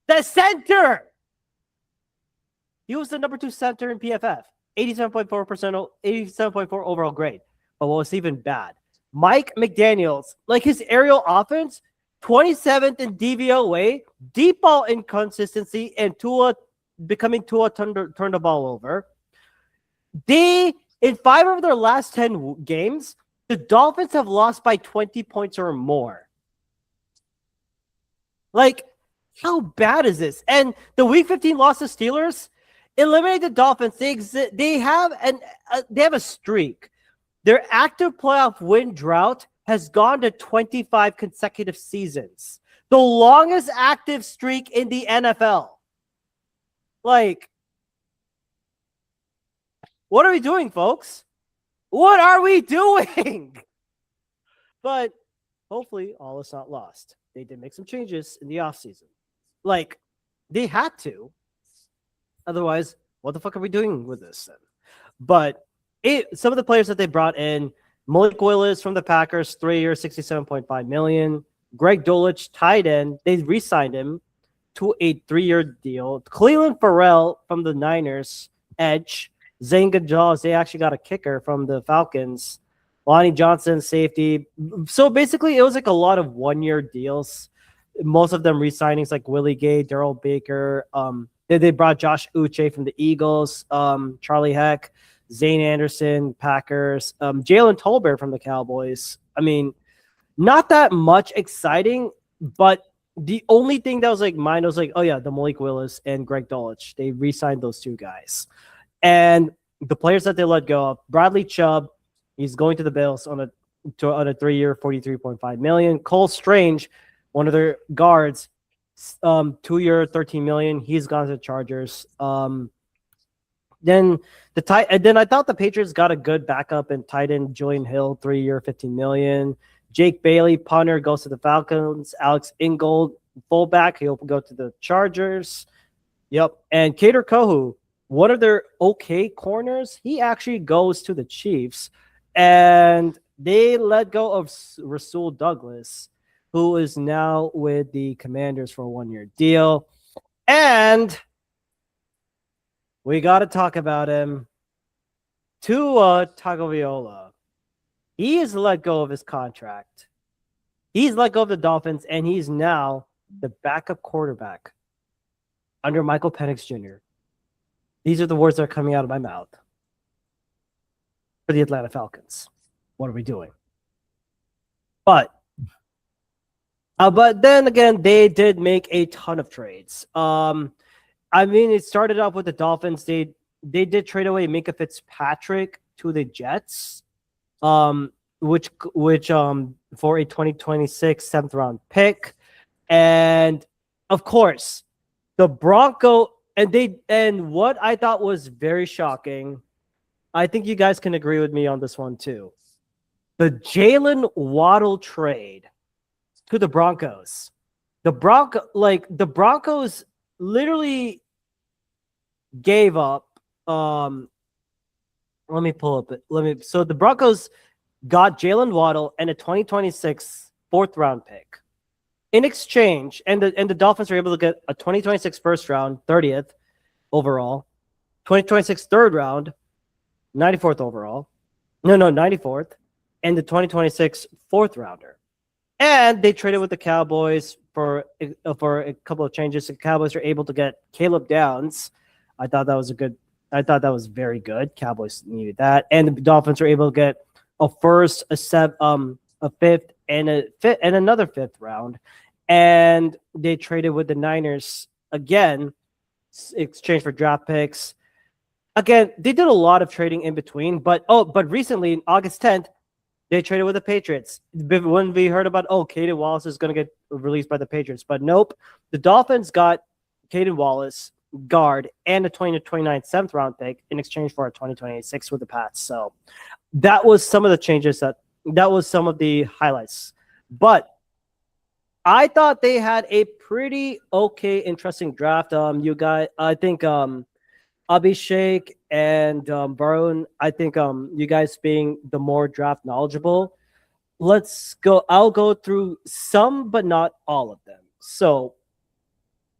The center. He was the number 2 center in PFF, 87.4% overall grade. But what was even bad, Mike McDaniels, like his aerial offense, 27th in DVOA, deep ball inconsistency, and Tua turned the ball over. In 5 of their last 10 games, the Dolphins have lost by 20 points or more. Like, how bad is this? And the Week 15 loss to Steelers eliminate the Dolphins. They have a streak. Their active playoff win drought has gone to 25 consecutive seasons. The longest active streak in the NFL. Like, what are we doing, folks? What are we doing? But hopefully all is not lost. They did make some changes in the offseason. Like, they had to. Otherwise, what the fuck are we doing with this then? But some of the players that they brought in, Malik Willis from the Packers, 3 years, $67.5 million. Greg Dulcich, tight end, they re-signed him to a 3-year deal. Cleveland Farrell from the Niners, edge. Zane Gonzalez, they actually got a kicker from the Falcons. Lonnie Johnson, safety. So basically, it was like a lot of 1-year deals. Most of them re-signings like Willie Gay, Darrell Baker. They brought Josh Uche from the Eagles, Charlie Heck, Zane Anderson, Packers, Jalen Tolbert from the Cowboys. I mean, not that much exciting, but the only thing that was like mine was like, oh yeah, the Malik Willis and Greg Dulcich. They re-signed those 2 guys. And the players that they let go of, Bradley Chubb, he's going to the Bills on a 3-year, $43.5 million. Cole Strange, one of their guards, 2-year, $13 million. He's gone to the Chargers. Then I thought the Patriots got a good backup in tight end Julian Hill, 3-year, $15 million. Jake Bailey, punter, goes to the Falcons. Alex Ingold, fullback, he'll go to the Chargers. Yep. And Kader Kohu, one of their okay corners, he actually goes to the Chiefs. And they let go of Rasul Douglas, who is now with the Commanders for a 1-year deal. And we got to talk about him. Tua Tagovailoa. He is let go of his contract. He's let go of the Dolphins, and he's now the backup quarterback under Michael Penix Jr. These are the words that are coming out of my mouth for the Atlanta Falcons. What are we doing? But then again, they did make a ton of trades. I mean, it started off with the Dolphins. They did trade away Minka Fitzpatrick to the Jets, which for a 2026 7th round pick, and of course, the Bronco and what I thought was very shocking. I think you guys can agree with me on this one too. The Jalen Waddle trade to the Broncos. The Broncos literally gave up. Let me pull up it. So the Broncos got Jalen Waddle and a 2026 4th round pick in exchange, and the Dolphins were able to get a 2026 1st round, 30th overall, 2026 3rd round, 94th overall, 94th, and the 2026 4th rounder. And they traded with the Cowboys for a couple of changes. The Cowboys were able to get Caleb Downs. I thought that was very good. Cowboys needed that, and the Dolphins were able to get a 1st, a 5th, and another 5th round. And they traded with the Niners again, exchange for draft picks. Again, they did a lot of trading in between, but recently, on August 10th, they traded with the Patriots. When we heard about, Caden Wallace is going to get released by the Patriots, but nope. The Dolphins got Caden Wallace, guard, and a 2029 7th round pick in exchange for a 2026 with the Pats. So that was some of the changes that was some of the highlights. But I thought they had a pretty okay, interesting draft. You guys, I think Abhishek and Varun, I think you guys being the more draft knowledgeable. Let's go. I'll go through some, but not all of them. So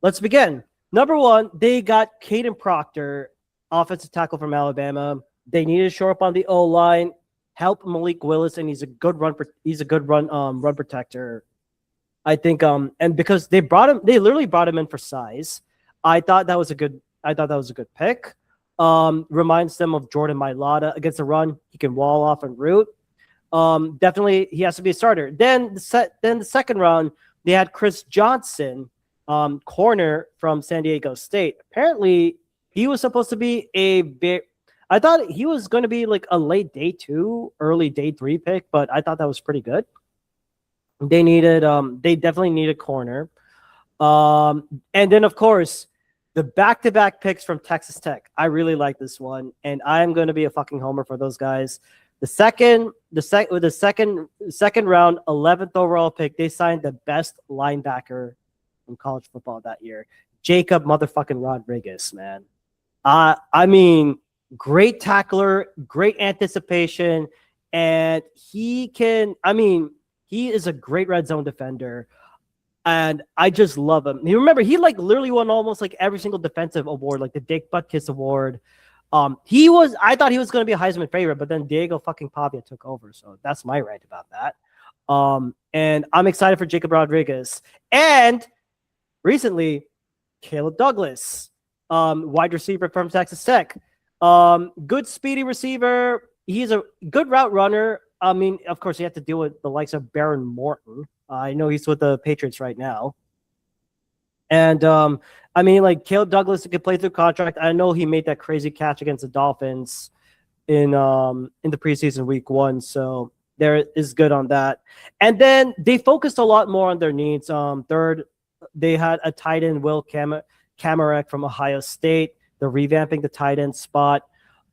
let's begin. Number one, they got Caden Proctor, offensive tackle from Alabama. They needed to shore up on the O line, help Malik Willis, and he's a good run run protector. I think and because they literally brought him in for size. I thought that was a good pick. Reminds them of Jordan Mailata against the run. He can wall off and root. Definitely he has to be a starter. Then the second round, they had Chris Johnson, corner from San Diego State. Apparently, he was supposed to be I thought he was going to be like a late day 2, early day 3 pick, but I thought that was pretty good. They definitely needed corner. And then of course, the back-to-back picks from Texas Tech. I really like this one, and I'm going to be a fucking homer for those guys. The second round, 11th overall pick, they signed the best linebacker in college football that year, Jacob motherfucking Rodriguez, man. I mean, great tackler, great anticipation, and he is a great red zone defender. And I just love him. You remember, he like literally won almost like every single defensive award, like the Dick Butkus Award. I thought he was going to be a Heisman favorite, but then Diego fucking Pavia took over. So that's my rant about that. And I'm excited for Jacob Rodriguez. And recently, Caleb Douglas, wide receiver from Texas Tech. Good speedy receiver. He's a good route runner. I mean, of course, you have to deal with the likes of Baron Morton. I know he's with the Patriots right now. And I mean, like Caleb Douglas could play through contract. I know he made that crazy catch against the Dolphins in the preseason week 1. So there is good on that. And then they focused a lot more on their needs. Third, they had a tight end, Will Kamarek from Ohio State. They're revamping the tight end spot.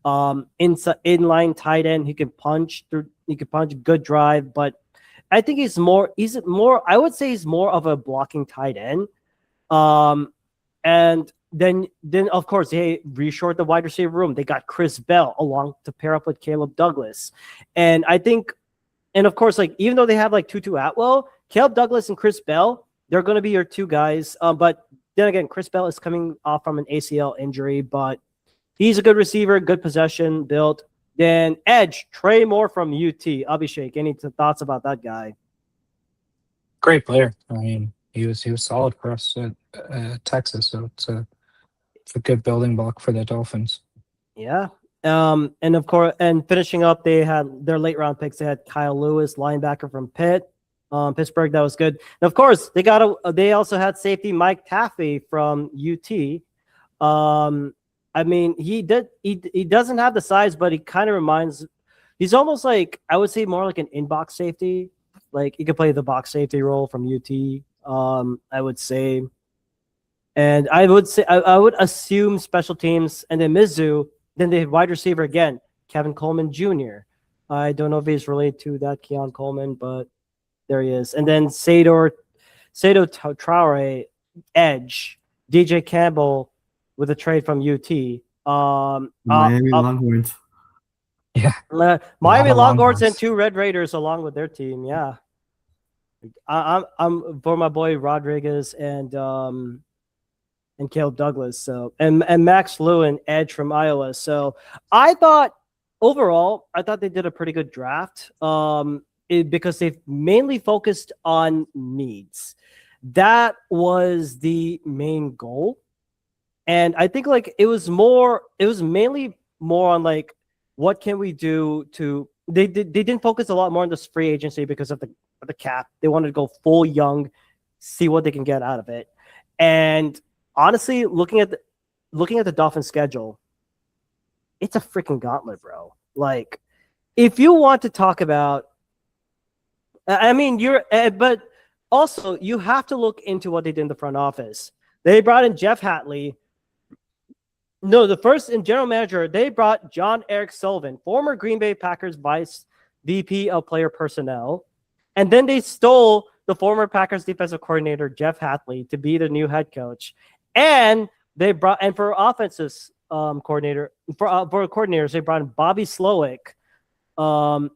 Inline tight end. He can punch, good drive, but I think he's more, I would say he's more of a blocking tight end. And then of course they reshored the wide receiver room. They got Chris Bell along to pair up with Caleb Douglas. And I think, and of course, like, even though they have like Tutu Atwell, Caleb Douglas and Chris Bell, they're going to be your two guys. But then again, Chris Bell is coming off from an ACL injury, but he's a good receiver, good possession built. Then edge, Trey Moore from UT. Abhishek, any thoughts about that guy? Great player. I mean, he was solid for us at Texas, so it's a good building block for the Dolphins. Yeah. And of course, and finishing up, they had their late round picks. They had Kyle Lewis, linebacker from Pittsburgh. That was good. And of course, they also had safety Mike Taffy from UT. I mean, he doesn't have the size, but he kind of reminds. He's almost like, I would say, more like an in-box safety. Like, he could play the box safety role from UT. I would say, and I would assume special teams, and then Mizzou. Then they had wide receiver again, Kevin Coleman Jr. I don't know if he's related to that Keon Coleman, but there he is. And then Sado Traore, edge, DJ Campbell with a trade from UT. Miami Longhorns. Yeah, Miami Longhorns Longhorns and 2 Red Raiders along with their team. Yeah, I'm for my boy Rodriguez and Caleb Douglas. So and Max Lewin, edge from Iowa. So I thought overall, they did a pretty good draft. Because they've mainly focused on needs. That was the main goal. And I think like it was mainly more on like, what can we do to, they didn't focus a lot more on this free agency because of the cap. They wanted to go full young, see what they can get out of it. And honestly, looking at the Dolphins schedule, it's a freaking gauntlet, bro. Like, if you want to talk about, I mean, but also you have to look into what they did in the front office. They brought in Jeff Hatley. No, the first in general manager, they brought John Eric Sullivan, former Green Bay Packers vice VP of player personnel. And then they stole the former Packers defensive coordinator Jeff Hatley to be the new head coach, and for offensive coordinators they brought in Bobby Slowick,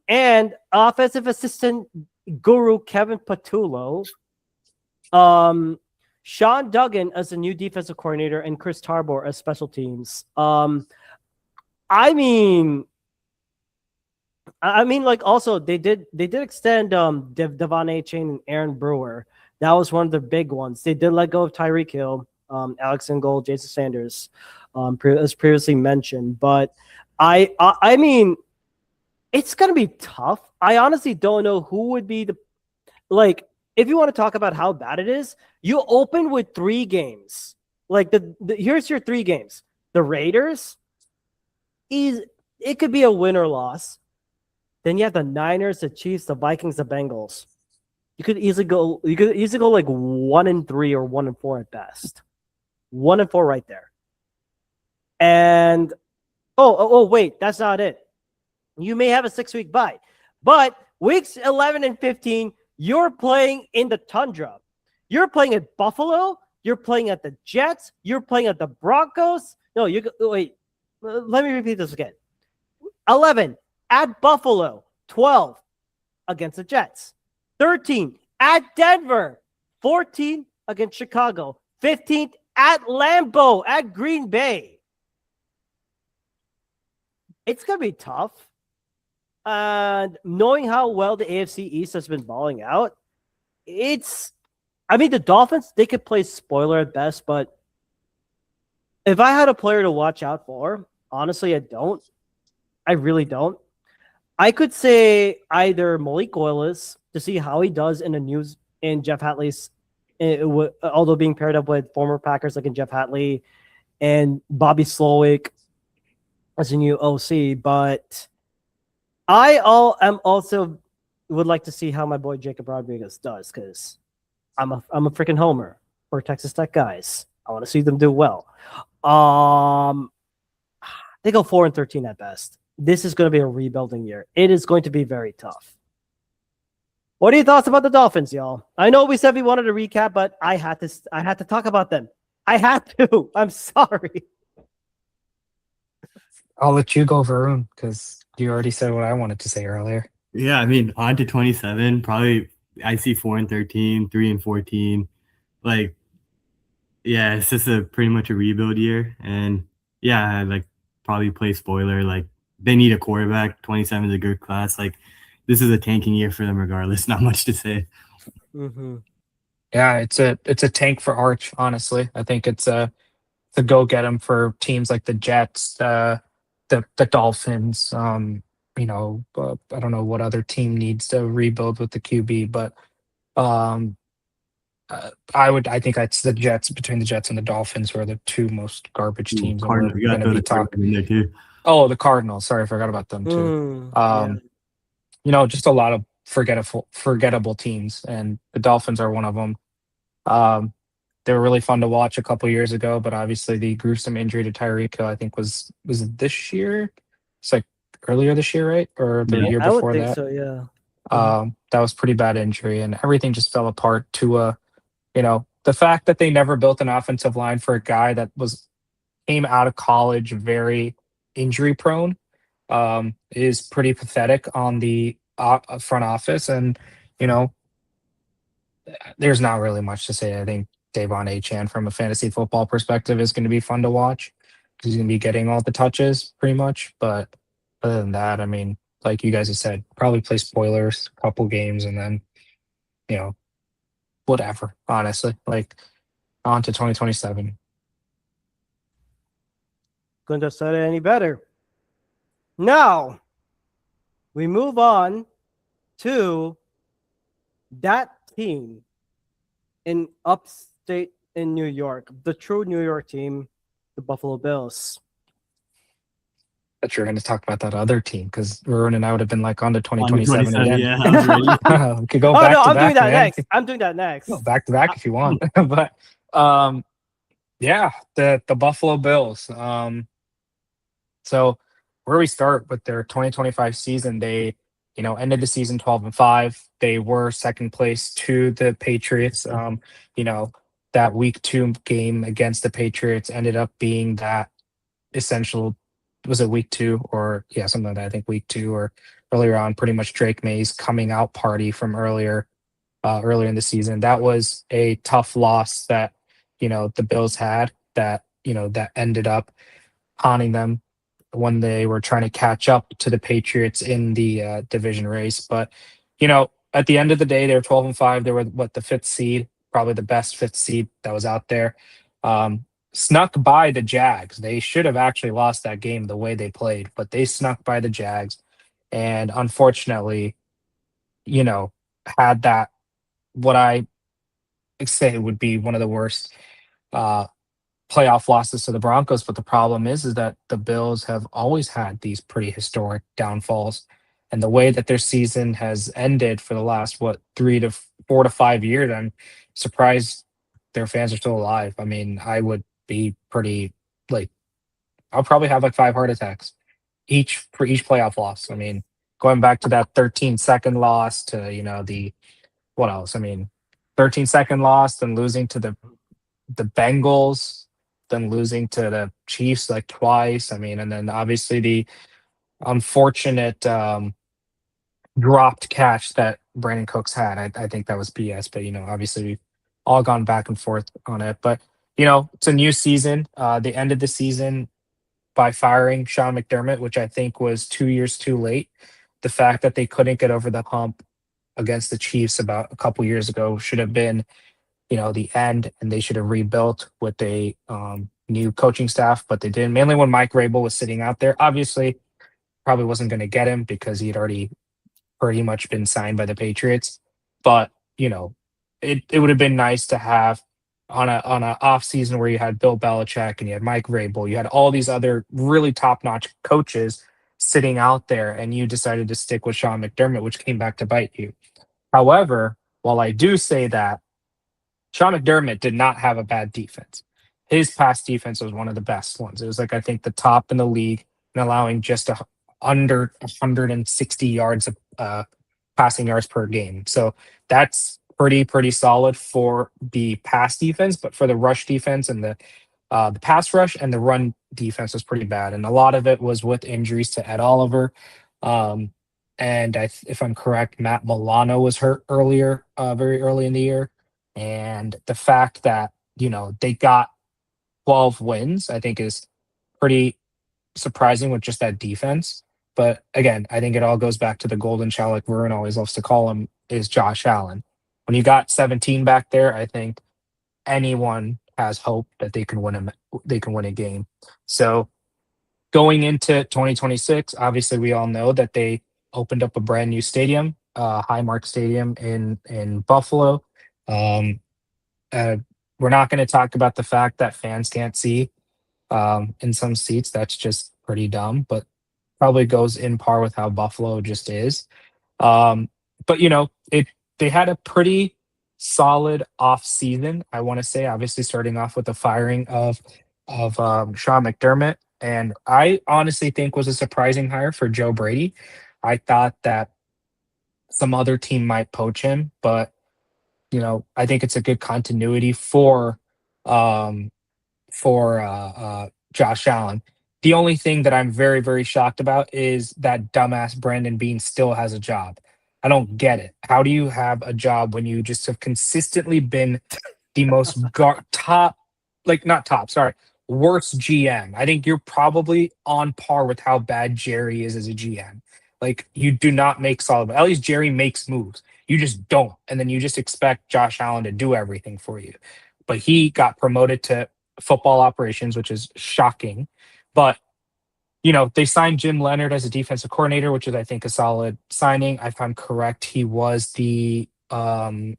and offensive assistant guru Kevin Patullo, Sean Duggan as the new defensive coordinator, and Chris Tarbor as special teams. I mean, like also they did extend Devon A. Chain and Aaron Brewer. That was one of the big ones. They did let go of Tyreek Hill, Alex Ingold, Jason Sanders, as previously mentioned. But I mean, it's gonna be tough. I honestly don't know who would be if you want to talk about how bad it is, you open with 3 games. Like here's your 3 games. The Raiders, it could be a win or loss. Then you have the Niners, the Chiefs, the Vikings, the Bengals. You could easily go like 1-3 or 1-4 at best. 1-4 right there. And wait, that's not it. You may have a 6-week bye. But weeks 11 and 15, you're playing in the tundra. You're playing at Buffalo. You're playing at the Jets. You're playing at the Broncos. No, wait. Let me repeat this again. 11 at Buffalo. 12 against the Jets. 13 at Denver. 14 against Chicago. 15 at Lambeau, at Green Bay. It's going to be tough. And knowing how well the AFC East has been balling out, the Dolphins, they could play spoiler at best, but if I had a player to watch out for, honestly, I don't. I really don't. I could say either Malik Willis to see how he does in Jeff Hatley's, although being paired up with former Packers like in Jeff Hatley and Bobby Slowick as a new OC, but I also would like to see how my boy Jacob Rodriguez does, because I'm a freaking homer for Texas Tech guys. I want to see them do well. They go 4-13 at best. This is going to be a rebuilding year. It is going to be very tough. What are your thoughts about the Dolphins, y'all? I know we said we wanted to recap, but I had to talk about them. I had to. I'm sorry. I'll let you go, Varun, because you already said what I wanted to say earlier. Yeah, I mean, on to 27. Probably I see 4-13, 3-14. Like, yeah, it's just pretty much a rebuild year. And yeah, probably play spoiler. Like, they need a quarterback. 27 is a good class. Like, this is a tanking year for them regardless. Not much to say. Mm-hmm. Yeah, it's a tank for Arch, honestly. I think it's a go get him for teams like the Jets, the Dolphins. I don't know what other team needs to rebuild with the QB, but I think it's the Jets, between the Jets and the Dolphins, who are the 2 most garbage teams. Cardinals, you got to be talking in there too. Oh, the Cardinals. Sorry, I forgot about them too. Just a lot of forgettable teams, and the Dolphins are one of them. They were really fun to watch a couple years ago, but obviously the gruesome injury to Tyreek Hill, I think was it this year? It's like earlier this year, right? Or the year before I would think that? so, yeah. That was pretty bad injury, and everything just fell apart to the fact that they never built an offensive line for a guy that came out of college very injury prone is pretty pathetic on the front office. And there's not really much to say. I think Devon Achane, from a fantasy football perspective, is going to be fun to watch because he's going to be getting all the touches pretty much. But other than that, I mean, like you guys have said, probably play spoilers, a couple games, and then whatever. Honestly, like, on to 2027. Couldn't have said it any better. Now, we move on to that team in upstate in New York, the true New York team, the Buffalo Bills. But you're going to talk about that other team, because Varun and I would have been like on to 2027 again. Yeah, I was ready. We could go back to I'm back. doing that next. I'm doing that next. Go back to back if you want. But yeah, the Buffalo Bills. So where we start with their 2025 season, they ended the season 12-5. They were second place to the Patriots. That week 2 game against the Patriots ended up being that essential. Was it week 2 or something like that? I think week 2 or earlier on. Pretty much Drake May's coming out party from earlier in the season. That was a tough loss that the Bills had. That ended up haunting them when they were trying to catch up to the Patriots in the division race. But at the end of the day, they were 12-5. They were the 5th seed, probably the best 5th seed that was out there. Snuck by the Jags. They should have actually lost that game the way they played, but they snuck by the Jags, and unfortunately, had that what I say would be one of the worst playoff losses to the Broncos. But the problem is that the Bills have always had these pretty historic downfalls, and the way that their season has ended for the last 3 to 4 to 5 years, I'm surprised their fans are still alive. I mean, I would be pretty I'll probably have 5 heart attacks for each playoff loss. I mean, going back to that 13-second loss to the what else? I mean, 13-second loss, then losing to the Bengals, then losing to the Chiefs twice. I mean, and then obviously the unfortunate dropped catch that Brandon Cooks had. I think that was BS, but obviously we've all gone back and forth on it. But it's a new season. They ended the season by firing Sean McDermott, which I think was 2 years too late. The fact that they couldn't get over the hump against the Chiefs about a couple years ago should have been, the end, and they should have rebuilt with a new coaching staff, but they didn't. Mainly when Mike Vrabel was sitting out there. Obviously, probably wasn't going to get him because he had already pretty much been signed by the Patriots. But it would have been nice to have on a off season where you had Bill Belichick and you had Mike Vrabel, you had all these other really top notch coaches sitting out there, and you decided to stick with Sean McDermott, which came back to bite you. However, while I do say that, Sean McDermott did not have a bad defense. His pass defense was one of the best ones. It was I think the top in the league in allowing just under 160 yards of passing yards per game. So that's pretty solid for the pass defense, but for the rush defense and the pass rush and the run defense was pretty bad. And a lot of it was with injuries to Ed Oliver. And if I'm correct, Matt Milano was hurt earlier, very early in the year. And the fact that, they got 12 wins, I think is pretty surprising with just that defense. But again, I think it all goes back to the golden child, like Vern always loves to call him, is Josh Allen. When you got 17 back there, I think anyone has hope that they can win a game. So going into 2026, obviously we all know that they opened up a brand new stadium, Highmark Stadium in Buffalo. We're not going to talk about the fact that fans can't see in some seats. That's just pretty dumb, but probably goes in par with how Buffalo just is. But they had a pretty solid off season, I want to say. Obviously, starting off with the firing of Sean McDermott, and I honestly think was a surprising hire for Joe Brady. I thought that some other team might poach him, but I think it's a good continuity for Josh Allen. The only thing that I'm very, very shocked about is that dumbass Brandon Beane still has a job. I don't get it. How do you have a job when you just have consistently been the most worst GM? I think you're probably on par with how bad Jerry is as a GM. You do not make solid. At least Jerry makes moves. You just don't. And then you just expect Josh Allen to do everything for you. But he got promoted to football operations, which is shocking. But they signed Jim Leonard as a defensive coordinator, which is, I think, a solid signing. If I'm correct, he was I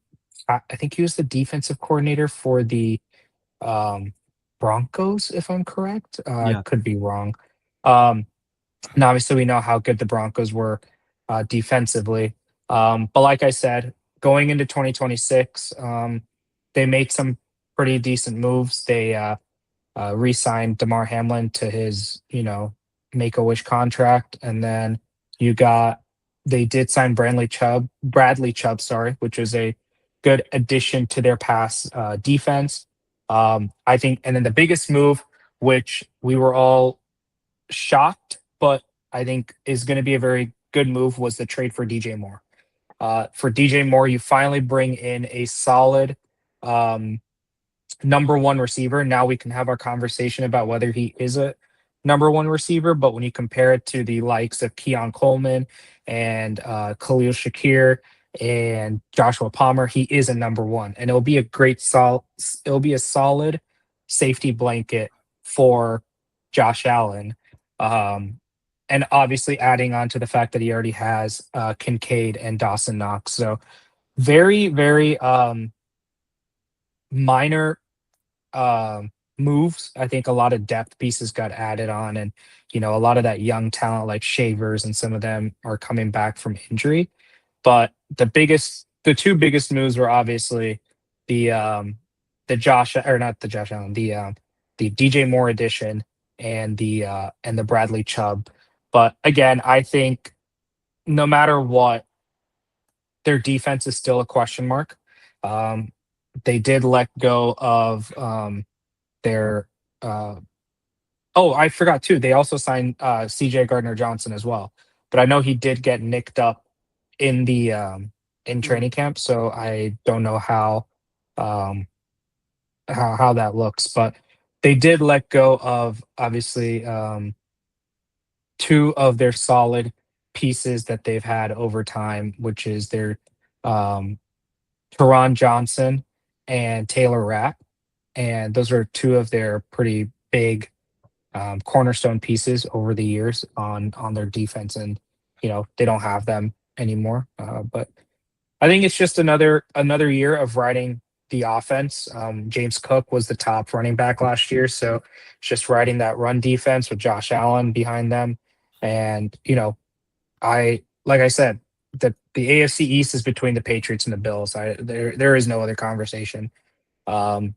think he was the defensive coordinator for the Broncos, if I'm correct. I could be wrong. And obviously, we know how good the Broncos were defensively. But like I said, going into 2026, they made some pretty decent moves. They re-signed DeMar Hamlin to his, Make-A-Wish contract. And then you got they did sign Bradley Chubb, sorry, which is a good addition to their pass defense. I think, and then the biggest move, which we were all shocked, but I think is going to be a very good move, was the trade for DJ Moore. For DJ Moore, you finally bring in a solid number one receiver. Now we can have our conversation about whether he is a number one receiver, but when you compare it to the likes of Keon Coleman and Khalil Shakir and Joshua Palmer, he is a number one, and it'll be a it'll be a solid safety blanket for Josh Allen. And obviously adding on to the fact that he already has Kincaid and Dawson Knox. So very, very minor moves. I think a lot of depth pieces got added on, and a lot of that young talent like Shavers and some of them are coming back from injury. But the two biggest moves were obviously the Josh, or not the Josh Allen, the DJ Moore addition and the Bradley Chubb. But again, I think no matter what, their defense is still a question mark. They did let go of their. Oh, I forgot too. They also signed C.J. Gardner-Johnson as well, but I know he did get nicked up in the in training camp, so I don't know how that looks. But they did let go of obviously two of their solid pieces that they've had over time, which is their Teron Johnson and Taylor Rapp. And those are two of their pretty big cornerstone pieces over the years on their defense. And, they don't have them anymore. But I think it's just another year of riding the offense. James Cook was the top running back last year. So it's just riding that run defense with Josh Allen behind them. And, like I said, the AFC East is between the Patriots and the Bills. There is no other conversation. And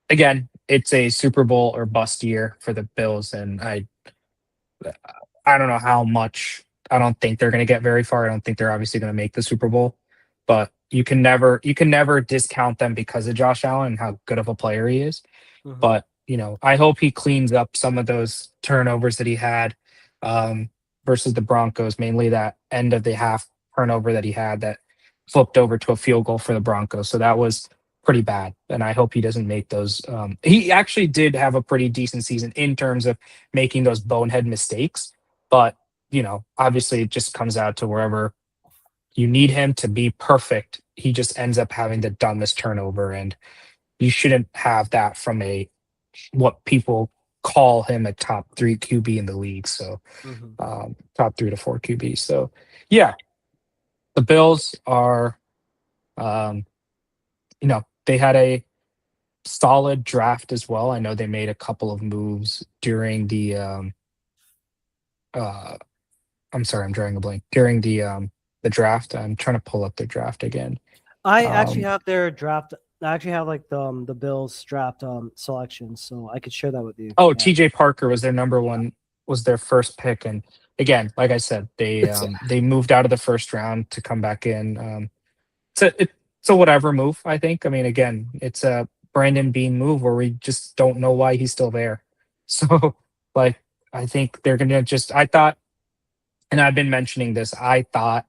again, it's a Super Bowl or bust year for the Bills, and I don't know how much. I don't think they're going to get very far. I don't think they're obviously going to make the Super Bowl, but you can never discount them because of Josh Allen and how good of a player he is. Mhm. But I hope he cleans up some of those turnovers that he had versus the Broncos, mainly that end of the half turnover that he had that flipped over to a field goal for the Broncos. So that was pretty bad, and I hope he doesn't make those. He actually did have a pretty decent season in terms of making those bonehead mistakes, but obviously it just comes out to wherever you need him to be perfect, he just ends up having the dumbest turnover, and you shouldn't have that from what people call him a top 3 QB in the league. So Mhm. top 3 to 4 QB. So yeah, the Bills are, they had a solid draft as well. I know they made a couple of moves during the, I'm sorry, I'm drawing a blank during the draft. I'm trying to pull up the draft again. I actually have their draft. I actually have like the Bills draft selections, so I could share that with you. Oh, TJ Parker was their number one, was their first pick, and again, like I said, they moved out of the first round to come back in. It's a whatever move, I think. I mean, again, it's a Brandon Bean move where we just don't know why he's still there. So, like, I think they're gonna I thought, and I've been mentioning this, I thought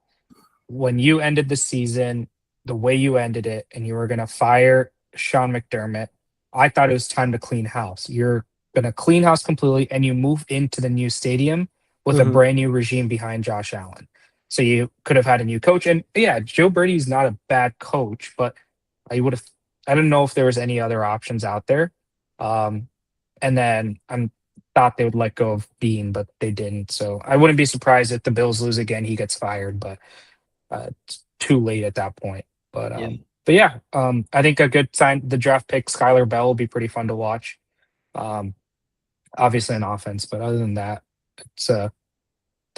when you ended the season the way you ended it and you were going to fire Sean McDermott, I thought it was time to clean house. You're going to clean house completely and you move into the new stadium with a brand new regime behind Josh Allen. So you could have had a new coach. And yeah, Joe Brady's not a bad coach, but I don't know if there was any other options out there. And then I thought they would let go of Bean, but they didn't. So I wouldn't be surprised if the Bills lose again, he gets fired, but it's too late at that point. But yeah, I think a good sign, the draft pick Skylar Bell will be pretty fun to watch. Obviously an offense, but other than that, it's the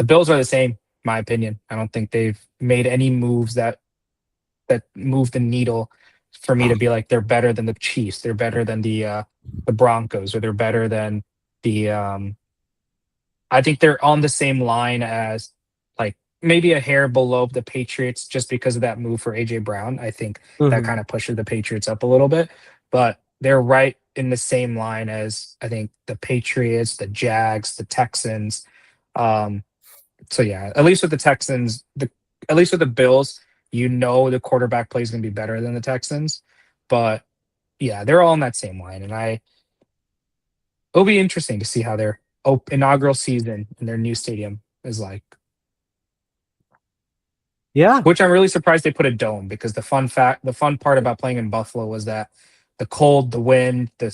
Bills are the same, in my opinion. I don't think they've made any moves that move the needle for me to be like they're better than the Chiefs, they're better than the Broncos, or they're better than the I think they're on the same line as maybe a hair below the Patriots just because of that move for AJ Brown. I think that Mhm. kind of pushes the Patriots up a little bit, but they're right in the same line as I think the Patriots, the Jags, the Texans. Um, so yeah, at least with the Texans, at least with the Bills, the quarterback play is going to be better than the Texans, but yeah, they're all in that same line, and it'll be interesting to see how their inaugural season in their new stadium is like. Yeah. Which I'm really surprised they put a dome because the fun part about playing in Buffalo was that the cold, the wind, the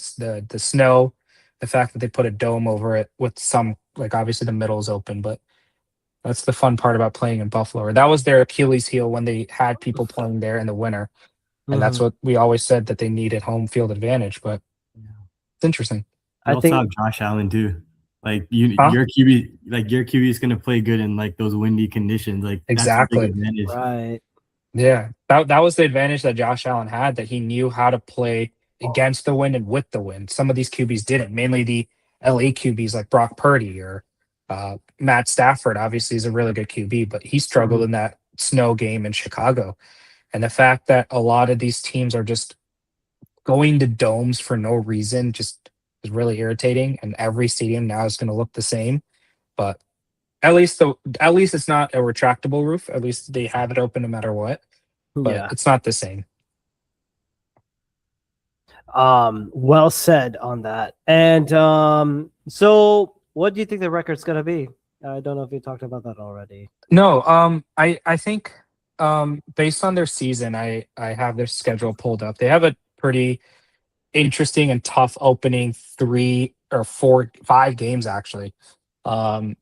snow, the fact that they put a dome over it with some like obviously the middle is open, but that's the fun part about playing in Buffalo. Or that was their Achilles heel when they had people playing there in the winter, and that's Mhm. what we always said that they needed home field advantage. But it's interesting, I You also think have Josh Allen too. Like huh? your QB is gonna play good in like those windy conditions. Like that's a big Exactly. advantage. right. Yeah, that was the advantage that Josh Allen had, that he knew how to play against the wind and with the wind. Some of these QBs didn't, mainly the LA QBs like Brock Purdy or Matt Stafford. Obviously, is a really good QB, but he struggled Mhm. in that snow game in Chicago. And the fact that a lot of these teams are just going to domes for no reason just is really irritating. And every stadium now is going to look the same. But at least it's not a retractable roof. At least they have it open no matter what, but Yeah. it's not the same. Well said on that. And so what do you think the record's gonna be? I don't know if you talked about that already. No, I think based on their season, I have their schedule pulled up. They have a pretty interesting and tough opening 5 games actually. Um,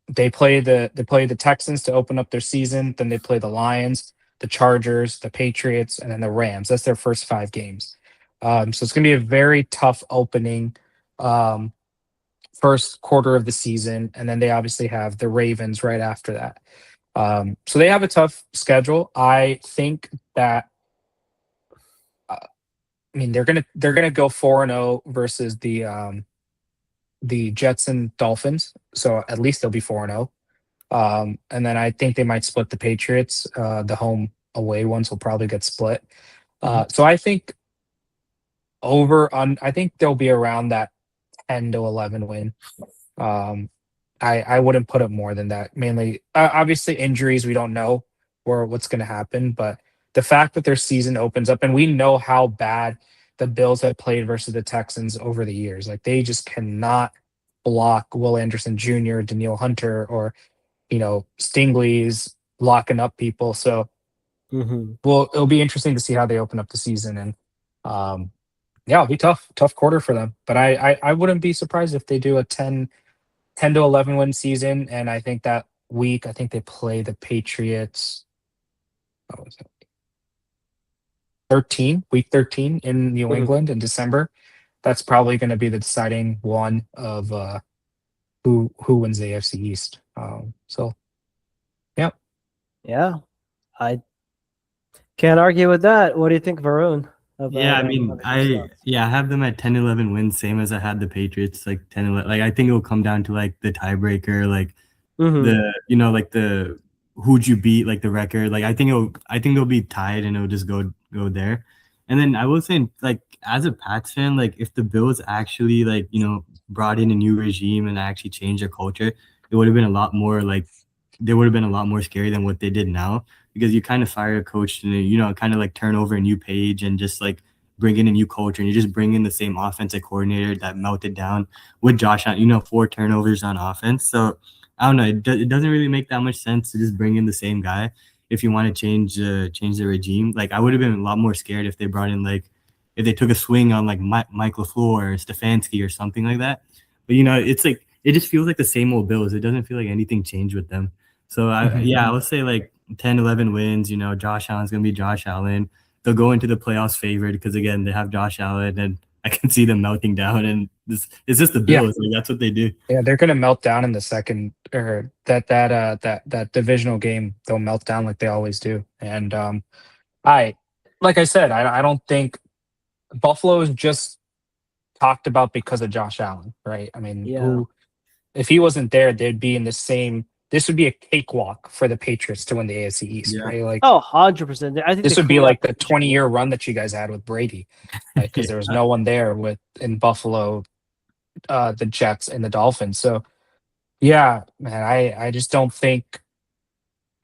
they play the Texans to open up their season, then they play the Lions, the Chargers, the Patriots, and then the Rams. That's their first 5 games. So it's going to be a very tough opening um, first quarter of the season, and then they obviously have the Ravens right after that. So they have a tough schedule. I think that I mean they're gonna go 4-0 versus the Jets and Dolphins. So at least they'll be 4-0. And then I think they might split the Patriots. The home away ones will probably get split. Mhm. So I think I think they'll be around that 10 to 11 win. Um, I wouldn't put it more than that. Mainly, obviously injuries we don't know or what's going to happen, but the fact that their season opens up and we know how bad the Bills have played versus the Texans over the years, like they just cannot block Will Anderson Jr., Daniil Hunter, or Stingley's locking up people. So Mhm. it'll be interesting to see how they open up the season, and um, yeah, it'll be tough quarter for them. But I wouldn't be surprised if they do a 10 to 11 win season. And I think that week, I think they play the Patriots. What was it? Week 13 in New Mhm. England in December. That's probably going to be the deciding one of who wins the AFC East. So yeah. Yeah. I can't argue with that. What do you think, Varun, Yeah, about I mean, other stuff? I have them at 10-11 wins, same as I had the Patriots, like 10-11. Like I think it will come down to like the tiebreaker, like Mhm. like the who'd you beat, like the record. Like I think it'll be tied and it'll just go there. And then I will say, like, as a Pats fan, like if the Bills actually like, brought in a new regime and actually changed their culture, it would have been a lot more like they would have been a lot more scary than what they did now, because you kind of fire a coach and kind of like turn over a new page and just like bring in a new culture, and you just bring in the same offensive coordinator that melted down with Josh Allen, 4 turnovers on offense. So I don't know. It doesn't really make that much sense to just bring in the same guy if you want to change the regime. Like I would have been a lot more scared if they brought in like if they took a swing on like Mike LaFleur or Stefanski or something like that. But it's like it just feels like the same old Bills. It doesn't feel like anything changed with them. So Mhm. I would say like 10-11 wins. Josh Allen's gonna be Josh Allen. They'll go into the playoffs favored because again they have Josh Allen, and I can see them melting down. And it's just the Yeah. Bills. Like that's what they do. Yeah, they're gonna melt down in the second or that divisional game. They'll melt down like they always do. And I like I said, I don't think Buffalo is just talked about because of Josh Allen, right? I mean, Yeah. if he wasn't there, they'd be in the same this would be a cakewalk for the Patriots to win the AFC East, Yeah. right? Like, Oh, 100%. I think this they would be cleaned like up the 20-year run that you guys had with Brady, because there was no one there in Buffalo, the Jets and the Dolphins. So yeah, man, I just don't think.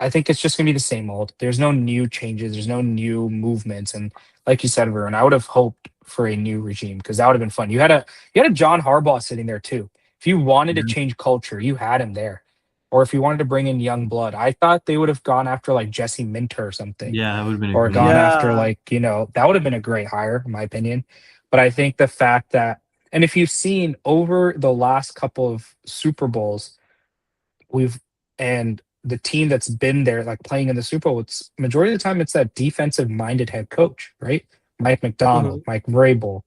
I think it's just gonna be the same old. There's no new changes. There's no new movements. And like you said, Varun, I would have hoped for a new regime because that would have been fun. You had a John Harbaugh sitting there too. If you wanted to change culture, you had him there. Or if you wanted to bring in young blood, I thought they would have gone after like Jesse Minter or something, Yeah, that would have been a or great. gone Yeah. after like, that would have been a great hire in my opinion. But I think the fact that, and if you've seen over the last couple of Super Bowls, and the team that's been there, like playing in the Super Bowl, it's majority of the time it's that defensive minded head coach, right? Mike McDonald, Mike Vrabel.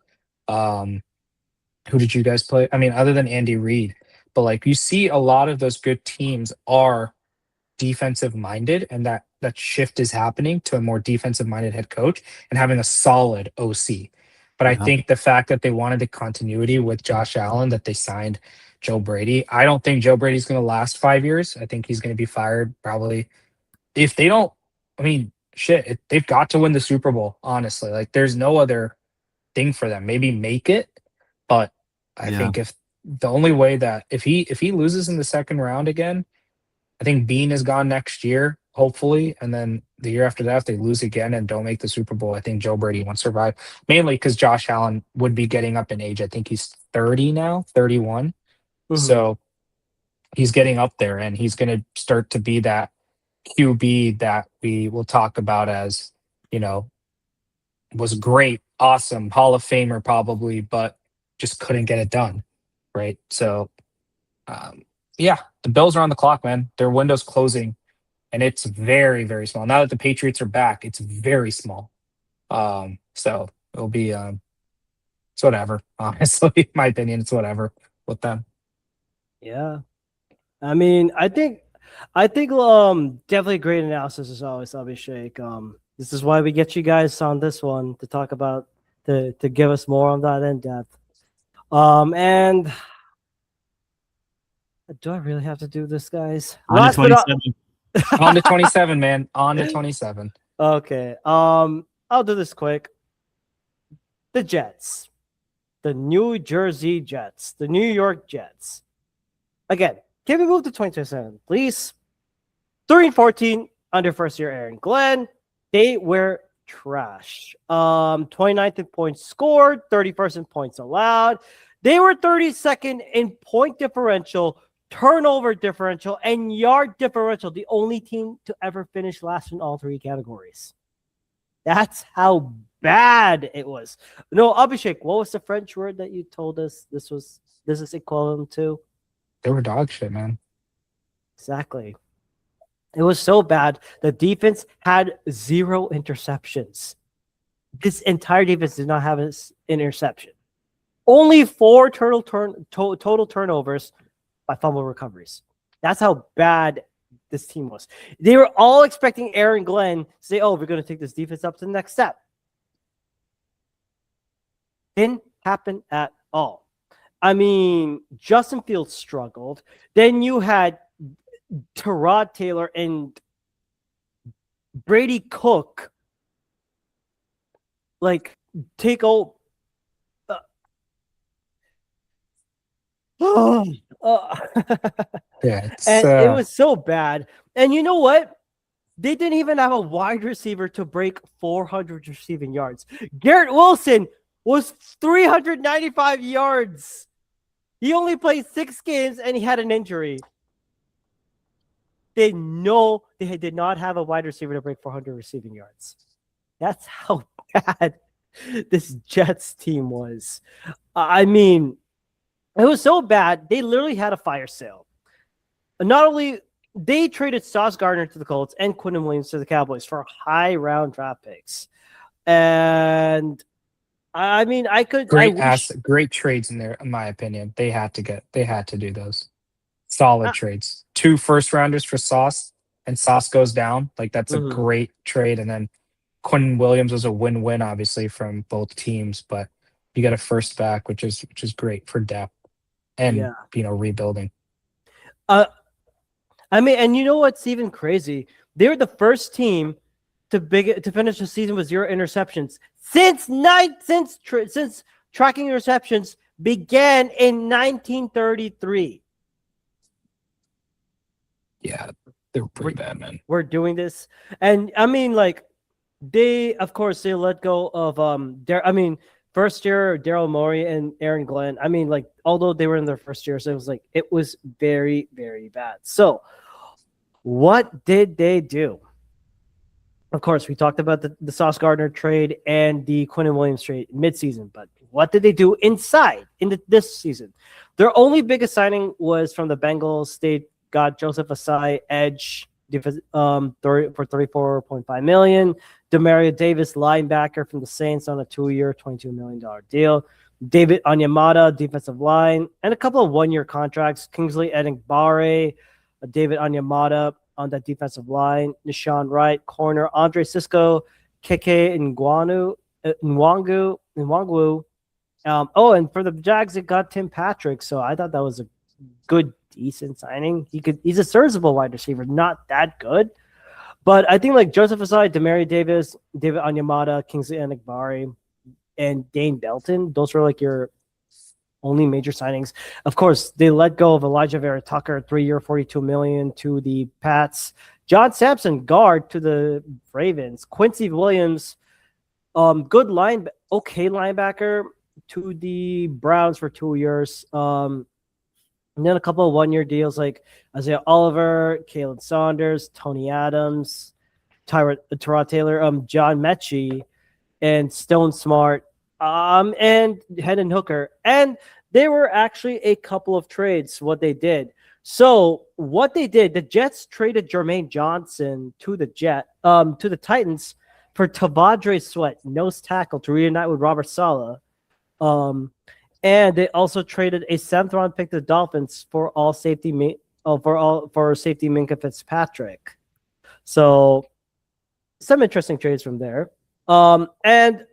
Who did you guys play? I mean, other than Andy Reid, but like you see a lot of those good teams are defensive minded, and that shift is happening to a more defensive minded head coach and having a solid OC. But I think the fact that they wanted the continuity with Josh Allen, that they signed Joe Brady, I don't think Joe Brady's going to last 5 years. I think he's going to be fired probably if they don't. I mean, shit, they've got to win the Super Bowl. Honestly, like there's no other thing for them. Maybe make it, but I think if the only way that if he loses in the second round again, I think Bean is gone next year, hopefully, and then the year after that, if they lose again and don't make the Super Bowl, I think Joe Brady won't survive. Mainly because Josh Allen would be getting up in age. I think he's 30 now, 31. So he's getting up there, and he's going to start to be that QB that we will talk about as, was great, awesome, Hall of Famer probably, but just couldn't get it done, right? So, yeah, the Bills are on the clock, man. Their window's closing, and it's very, very small. Now that the Patriots are back, it's very small. So it'll be it's whatever. Honestly, in my opinion, it's whatever with them. Yeah. I mean, I think definitely great analysis as always, Abhishek. This is why we get you guys on this one to talk about to give us more on that in depth. And do I really have to do this, guys? On to 27. On to 27, man. On to 27. Okay. I'll do this quick. The Jets. The New Jersey Jets. The New York Jets. Again, can we move to 2027, please? 3-14 under first year Aaron Glenn. They were trash. 29th in points scored, 31st in points allowed. They were 32nd in point differential, turnover differential, and yard differential. The only team to ever finish last in all three categories. That's how bad it was. No, Abhishek, what was the French word that you told us this is equivalent to? They were dog shit, man. Exactly. It was so bad. The defense had 0 interceptions. This entire defense did not have an interception. Only 4 total turnovers by fumble recoveries. That's how bad this team was. They were all expecting Aaron Glenn to say, oh, we're going to take this defense up to the next step. Didn't happen at all. I mean, Justin Fields struggled. Then you had Tyrod Taylor and Brady Cook take over. Yeah, and it was so bad. And you know what? They didn't even have a wide receiver to break 400 receiving yards. Garrett Wilson was 395 yards. He only played 6 games and he had an injury. They did not have a wide receiver to break 400 receiving yards. That's how bad this Jets team was. I mean, it was so bad, they literally had a fire sale. Not only they traded Sauce Gardner to the Colts and Quinton Williams to the Cowboys for high round draft picks. And I mean, great trades in there, in my opinion. They had to do those solid trades. 2 first rounders for Sauce, and Sauce goes down. Like that's a great trade. And then Quinton Williams was a win-win, obviously, from both teams. But you got a first back, which is great for depth and rebuilding. I mean, and you know what's even crazy? They were the first team to finish the season with 0 interceptions since tracking interceptions began in 1933. Yeah, they were pretty bad, man. We're doing this, and I mean, like, they let go of first year Daryl Morey and Aaron Glenn. I mean, like, although they were in their first year, so it was very, very bad. So what did they do? Of course, we talked about the Sauce Gardner trade and the Quinnen Williams trade midseason, but what did they do this season? Their only biggest signing was from the Bengals. They got Joseph Asai, edge, for $34.5 million. Demario Davis, linebacker from the Saints, on a 2-year, $22 million deal. David Onyemata, defensive line, and a couple of 1-year contracts. Kingsley Edengbare, David Onyemata on that defensive line. Nishan Wright, corner. Andre Sisco, Keke Nwangu. And for the Jags, it got Tim Patrick. So I thought that was a good, decent signing. He's a serviceable wide receiver, not that good. But I think like Joseph Asai, Demario Davis, David Onyemata, Kingsley Edengbare, and Dane Belton, those were like your only major signings. Of course, they let go of Elijah Vera Tucker, 3-year, $42 million to the Pats. John Sampson, guard, to the Ravens. Quincy Williams, okay linebacker, to the Browns for 2 years. And then a couple of 1-year deals like Isaiah Oliver, Kalen Saunders, Tony Adams, Tyrod Taylor, John Mechie, and Stone Smart, and Hendon Hooker. And there were actually a couple of trades, what they did. So what they did, the Jets traded Jermaine Johnson to the Titans for Tavadre Sweat, nose tackle, to reunite with Robert Saleh. And they also traded a 7th-round pick to the Dolphins for safety Minkah Fitzpatrick. So some interesting trades from there. And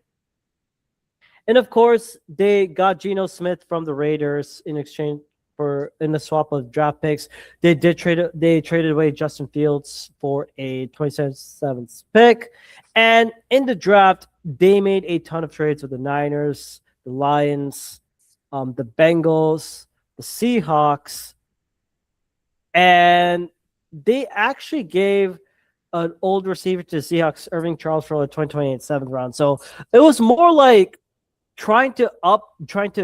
of course, they got Geno Smith from the Raiders in exchange in the swap of draft picks. They traded away Justin Fields for a 27th pick. And in the draft, they made a ton of trades with the Niners, the Lions, the Bengals, the Seahawks, and they actually gave an old receiver to the Seahawks, Irving Charles, for the 2028 7th round. So it was more like trying to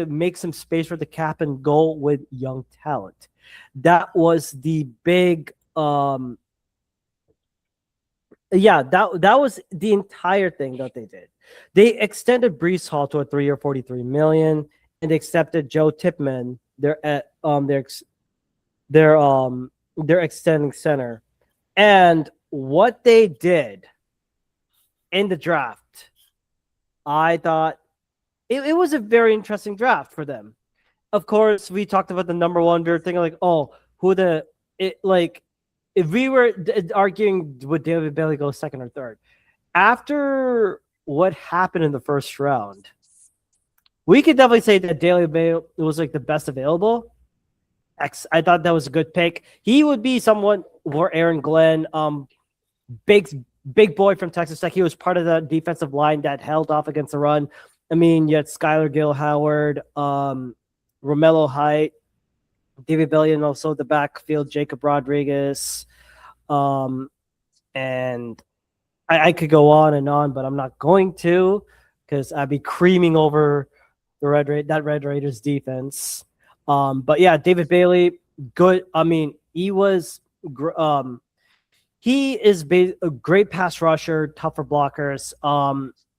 make some space for the cap and go with young talent. That was the big that was the entire thing that they did. They extended Breece Hall to a 3-year, $43 million. And they accepted Joe Tipman, their extending center. And what they did in the draft, I thought it was a very interesting draft for them. Of course, we talked about the number one. We were thinking like, if we were arguing would David Bailey go second or third, after what happened in the first round, we could definitely say that Daly Bailey was like the best available. I thought that was a good pick. He would be someone for Aaron Glenn, big boy from Texas Tech. He was part of the defensive line that held off against the run. I mean, you had Skylar Gill-Howard, Romello Height, David Bailey, and also the backfield, Jacob Rodriguez. And I could go on and on, but I'm not going to, because I'd be creaming over that Red Raiders defense. But yeah, David Bailey, good. I mean, he is a great pass rusher, tough for blockers.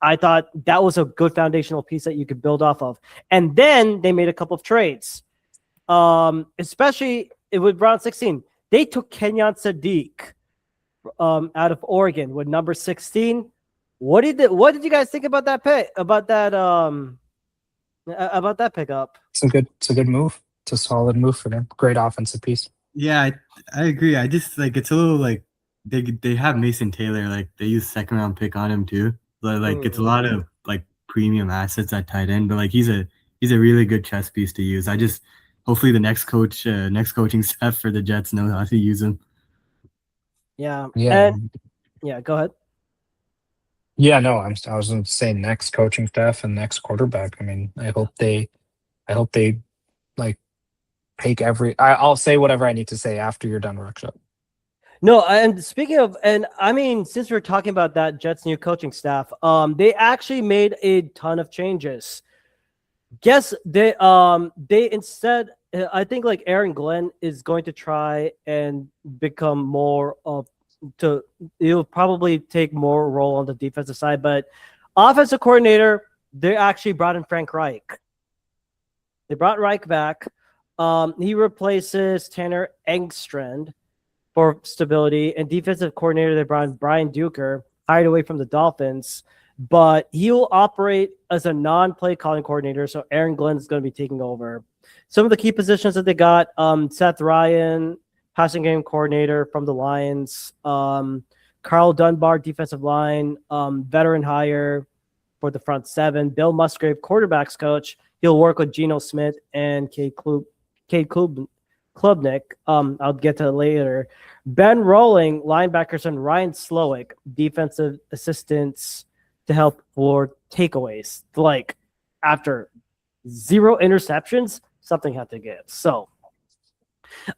I thought that was a good foundational piece that you could build off of. And then they made a couple of trades, especially with round 16. They took Kenyon Sadiq out of Oregon with number 16. What did you guys think about that pick? About that pickup? It's a good move. It's a solid move for them. Great offensive piece. Yeah, I agree. I just like it's a little like they have Mason Taylor, like they use 2nd-round pick on him too. But like it's a lot of like premium assets at tight end, but like he's a really good chess piece to use. Hopefully the next coaching staff for the Jets know how to use him. Yeah. Yeah. And yeah, go ahead. Yeah, no, I was going to say next coaching staff and next quarterback. I mean, I hope they like take I'll say whatever I need to say after you're done, workshop. No, and speaking of, and I mean, since we're talking about that Jets new coaching staff, they actually made a ton of changes. Guess they instead, I think like Aaron Glenn is going to try and become more of to he'll probably take more role on the defensive side, but offensive coordinator, they actually brought in Frank Reich. They brought Reich back. He replaces Tanner Engstrand for stability, and defensive coordinator they brought in Brian Duker, hired away from the Dolphins, but he'll operate as a non-play calling coordinator. So Aaron Glenn is going to be taking over. Some of the key positions that they got: Seth Ryan, passing game coordinator from the Lions; Carl Dunbar, defensive line, veteran hire for the front seven; Bill Musgrave, quarterbacks coach. He'll work with Geno Smith and Cade Klubnik. I'll get to it later. Ben Rolling, linebackers, and Ryan Slowick, defensive assistants, to help for takeaways. Like after 0 interceptions, something had to give. So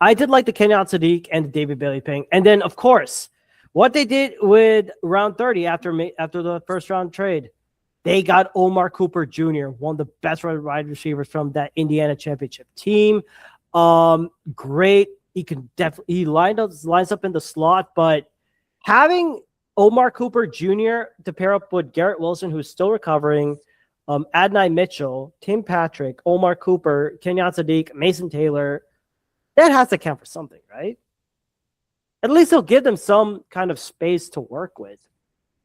I did like the Kenyon Sadiq and David Bailey ping. And then, of course, what they did with round 30 after the first round trade, they got Omar Cooper Jr., one of the best wide receivers from that Indiana championship team. Great. He lines up in the slot, but having Omar Cooper Jr. to pair up with Garrett Wilson, who's still recovering, Adonai Mitchell, Tim Patrick, Omar Cooper, Kenyon Sadiq, Mason Taylor, that has to count for something, right? At least he'll give them some kind of space to work with.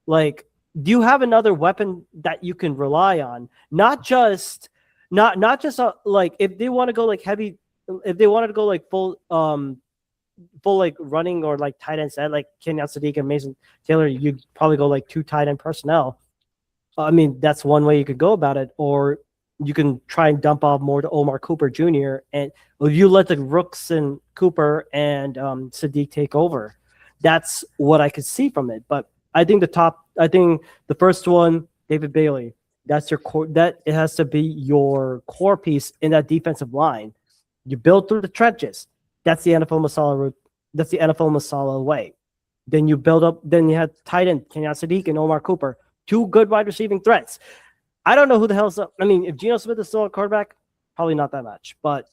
Like, do you have another weapon that you can rely on? Not just like if they want to go like heavy, if they wanted to go like full like running or like tight end set like Kenyon Sadiq and Mason Taylor, you'd probably go like 2 tight end personnel. I mean, that's one way you could go about it, or you can try and dump off more to Omar Cooper Jr. and you let the Rooks and Cooper and Sadiq take over. That's what I could see from it. But I think the first one, David Bailey, that's your core. That it has to be your core piece in that defensive line. You build through the trenches. That's the NFL Masala route. That's the NFL Masala way. Then you build up. Then you have tight end Kenyon Sadiq and Omar Cooper, 2 good wide receiving threats. I don't know who the hell's up. I mean, if Geno Smith is still a quarterback, probably not that much, but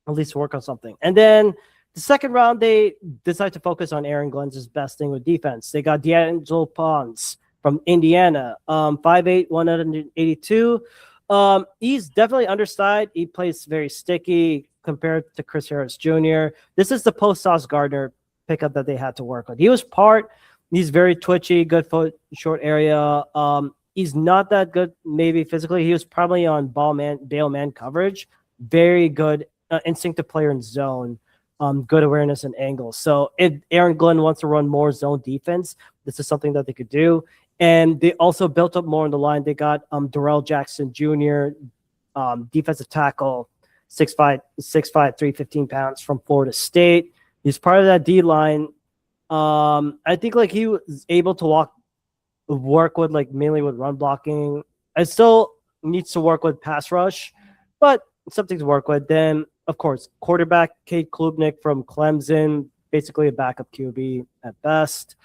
at least work on something. And then the second round, they decide to focus on Aaron Glenn's best thing with defense. They got D'Angelo Pons from Indiana, 5'8", 182. He's definitely undersized. He plays very sticky compared to Chris Harris Jr. This is the post-Sauce Gardner pickup that they had to work with. He's very twitchy, good foot, short area. He's not that good, maybe physically. He was probably on bail man coverage. Very good instinctive player in zone. Good awareness and angles. So if Aaron Glenn wants to run more zone defense, this is something that they could do. And they also built up more on the line. They got Darrell Jackson Jr., defensive tackle, 6'5", 315 pounds from Florida State. He's part of that D line. I think like he was able to work with like mainly with run blocking. I still needs to work with pass rush, but something to work with. Then of course, quarterback Cade Klubnik from Clemson, basically a backup QB at best.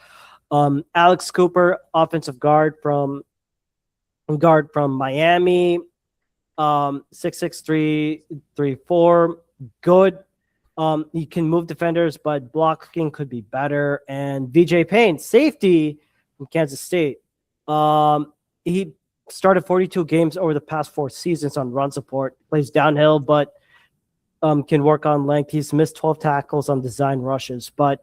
Alex Cooper, offensive guard from Miami, 6'6", 334, good. He can move defenders, but blocking could be better. And VJ Payne, safety from Kansas State. He started 42 games over the past 4 seasons on run support. Plays downhill, but can work on length. He's missed 12 tackles on design rushes. But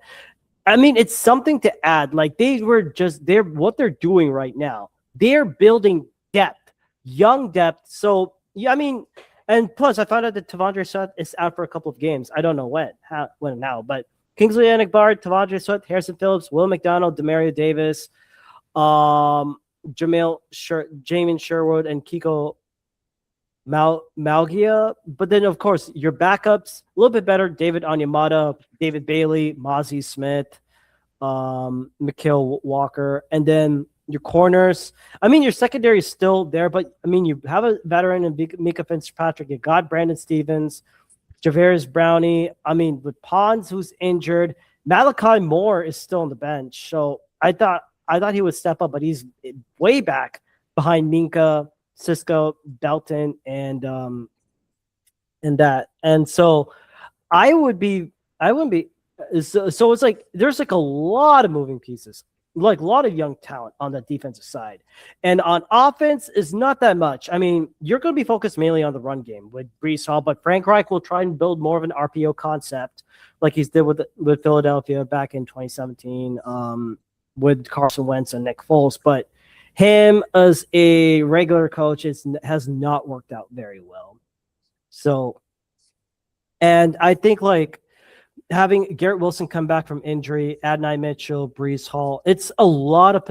I mean, it's something to add. Like what they're doing right now. They're building depth, young depth. So yeah, I mean. And plus, I found out that Tavondre Sweat is out for a couple of games. I don't know when and now, but Kingsley Enagbard, Tavondre Sweat, Harrison Phillips, Will McDonald, Demario Davis, Jamin Sherwood, and Kiko Malgia. But then, of course, your backups, a little bit better, David Onyemata, David Bailey, Mozzie Smith. Mikhail Walker, and then your corners. I mean, your secondary is still there, but I mean, you have a veteran in Mika Fitzpatrick. You got Brandon Stevens, Javarius Brownie. I mean, with Pons, who's injured, Malachi Moore is still on the bench. So I thought he would step up, but he's way back behind Minka, Cisco, Belton, and that. And so I wouldn't be. So it's like there's like a lot of moving pieces, like a lot of young talent on the defensive side, and on offense is not that much. I mean, you're going to be focused mainly on the run game with Brees Hall, but Frank Reich will try and build more of an RPO concept, like he's did with Philadelphia back in 2017, with Carson Wentz and Nick Foles. But him as a regular coach has not worked out very well. So, and I think like having Garrett Wilson come back from injury, Adonai Mitchell, Brees Hall, it's a lot of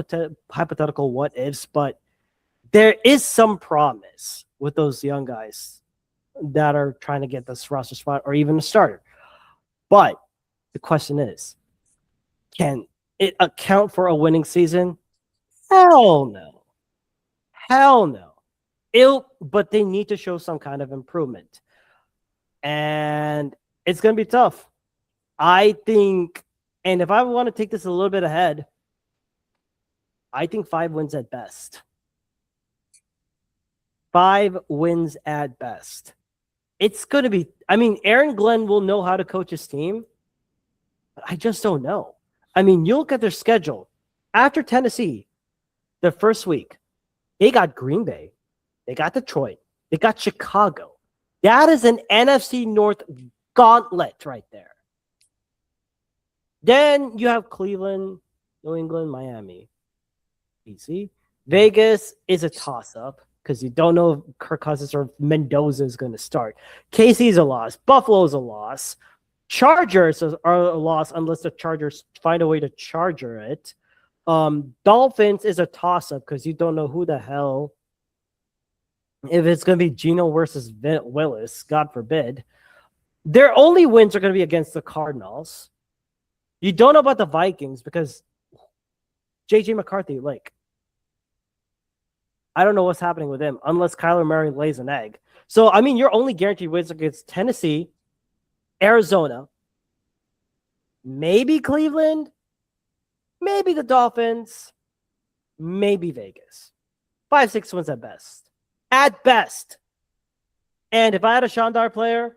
hypothetical what ifs, but there is some promise with those young guys that are trying to get this roster spot or even a starter. But the question is, can it account for a winning season? Hell no. Hell no. But they need to show some kind of improvement. And it's going to be tough. I think, and if I want to take this a little bit ahead, I think 5 wins at best. 5 wins at best. It's going to be, I mean, Aaron Glenn will know how to coach his team, but I just don't know. I mean, you look at their schedule. After Tennessee, the first week, they got Green Bay, they got Detroit, they got Chicago. That is an NFC North gauntlet right there. Then you have Cleveland, New England, Miami. Easy. Vegas is a toss-up because you don't know if Kirk Cousins or Mendoza is going to start. KC's a loss. Buffalo's a loss. Chargers are a loss unless the Chargers find a way to charger it. Dolphins is a toss-up because you don't know who the hell. If it's going to be Geno versus Willis, God forbid. Their only wins are going to be against the Cardinals. You don't know about the Vikings because J.J. McCarthy, like, I don't know what's happening with him unless Kyler Murray lays an egg. So, I mean, your only guaranteed wins against Tennessee, Arizona, maybe Cleveland, maybe the Dolphins, maybe Vegas. 5-6 wins at best. At best. And if I had a Shandar player,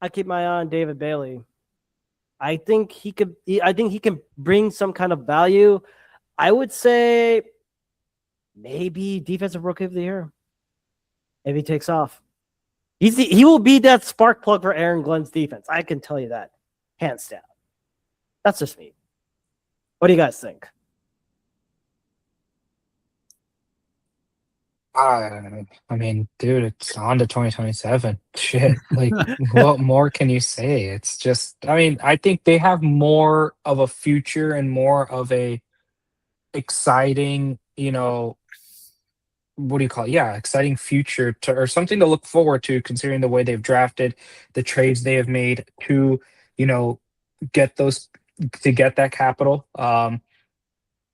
I'd keep my eye on David Bailey. I think he can bring some kind of value. I would say maybe defensive rookie of the year if he takes off. He will be that spark plug for Aaron Glenn's defense. I can tell you that, hands down. That's just me. What do you guys think? I mean, dude, it's on to 2027. Shit. Like, what more can you say? It's just, I mean, I think they have more of a future and more of a exciting, what do you call it? Yeah, exciting future or something to look forward to considering the way they've drafted, the trades they have made to, get that capital.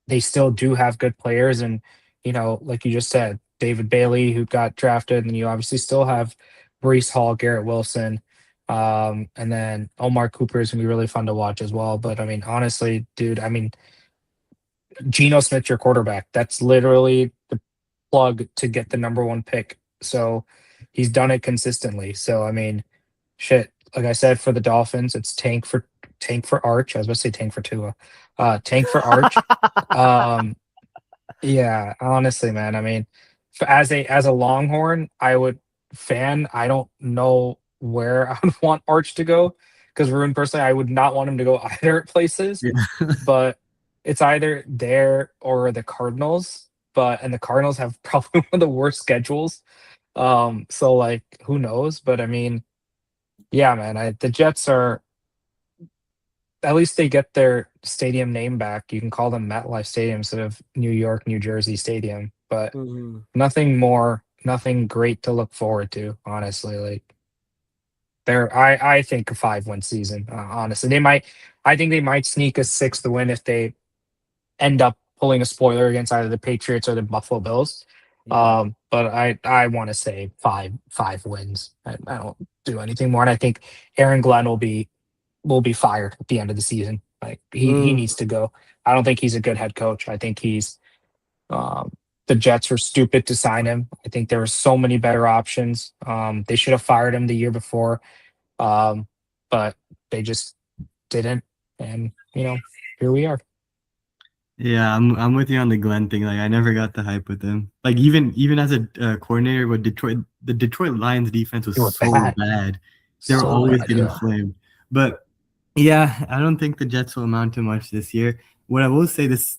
They still do have good players and, like you just said, David Bailey, who got drafted, and you obviously still have Brees Hall, Garrett Wilson, and then Omar Cooper is going to be really fun to watch as well. But, I mean, honestly, dude, I mean, Geno Smith, your quarterback, that's literally the plug to get the number 1 pick. So he's done it consistently. So, I mean, shit, like I said, for the Dolphins, it's tank for Arch. I was about to say tank for Tua. Tank for Arch. Yeah, honestly, man. I mean, as a Longhorn, I don't know where I would want Arch to go because Ruin personally, I would not want him to go either places. Yeah. But it's either there or the Cardinals. And the Cardinals have probably one of the worst schedules. So like, who knows? But I mean, yeah, man. The Jets are. At least they get their stadium name back. You can call them MetLife Stadium instead of New York, New Jersey Stadium. But nothing great to look forward to, honestly. Like, I think a 5-win season. Honestly, I think they might sneak a 6th win if they end up pulling a spoiler against either the Patriots or the Buffalo Bills. Yeah. But I want to say five wins. I don't do anything more, and I think Aaron Glenn will be fired at the end of the season. Like he Mm. needs to go. I don't think he's a good head coach. I think um, the Jets were stupid to sign him. I think there were so many better options. They should have fired him the year before, but they just didn't. And here we are. Yeah, I'm with you on the Glenn thing. Like, I never got the hype with him. Like, even as a coordinator with the Detroit Lions defense was They were so bad. bad. They were So always bad, getting yeah. flamed. But yeah, I don't think the Jets will amount to much this year. What I will say, this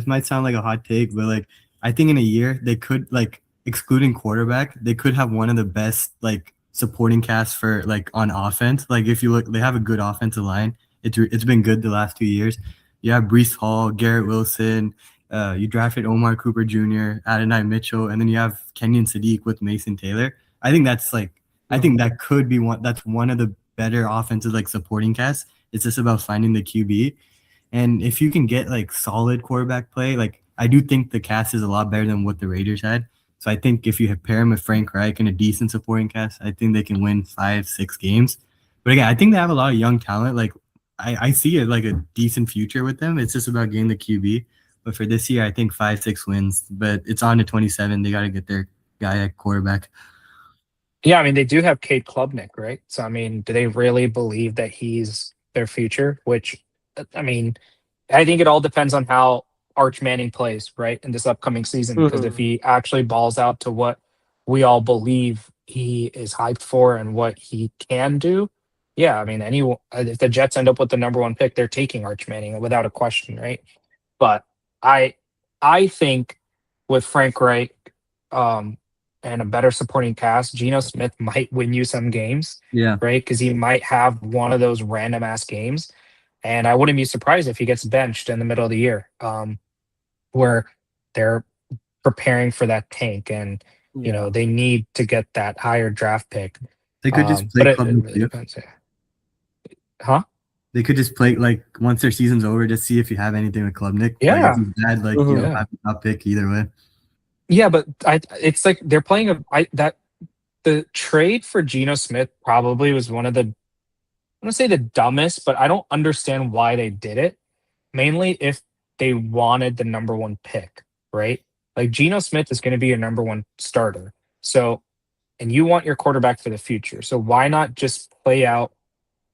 might sound like a hot take, but like, I think in a year they could, like, excluding quarterback, they could have one of the best like supporting casts for like on offense. Like, if you look, they have a good offensive line. It's been good the last 2 years. You have Brees Hall, Garrett Wilson. You drafted Omar Cooper Jr., Adonai Mitchell, and then you have Kenyon Sadiq with Mason Taylor. I think that's like, I think that could be one. That's one of the better offensive like supporting casts. It's just about finding the QB, and if you can get like solid quarterback play, like I do think the cast is a lot better than what the Raiders had. So I think if you pair him with Frank Reich and a decent supporting cast, I think they can win 5-6 games. But again, I think they have a lot of young talent. Like I see it like a decent future with them. It's just about getting the QB. But for this year, I think 5-6 wins. But it's on to 27. They got to get their guy at quarterback. Yeah, I mean, they do have Cade Klubnik, right? So, I mean, do they really believe that he's their future? Which, I mean, I think it all depends on how Arch Manning plays, right, in this upcoming season. Because if he actually balls out to what we all believe he is hyped for and what he can do, yeah, I mean, if the Jets end up with the number 1 pick, they're taking Arch Manning without a question, right? But I I think with Frank Reich, and a better supporting cast, Geno Smith might win you some games, Yeah. right? Because he might have one of those random ass games, and I wouldn't be surprised if he gets benched in the middle of the year, where they're preparing for that tank, and Yeah. they need to get that higher draft pick. They could just play But it Klubnik really too. depends. Yeah. Huh? They could just play like once their season's over, just see if you have anything with Klubnik. Like Yeah. if he's bad, like Mhm. Yeah. have a top pick either way. Yeah, but it's like they're playing the trade for Geno Smith probably was one of the, I don't say the dumbest, but I don't understand why they did it. Mainly if they wanted the number 1 pick, right? Like Geno Smith is going to be your number 1 starter. So, and you want your quarterback for the future. So why not just play out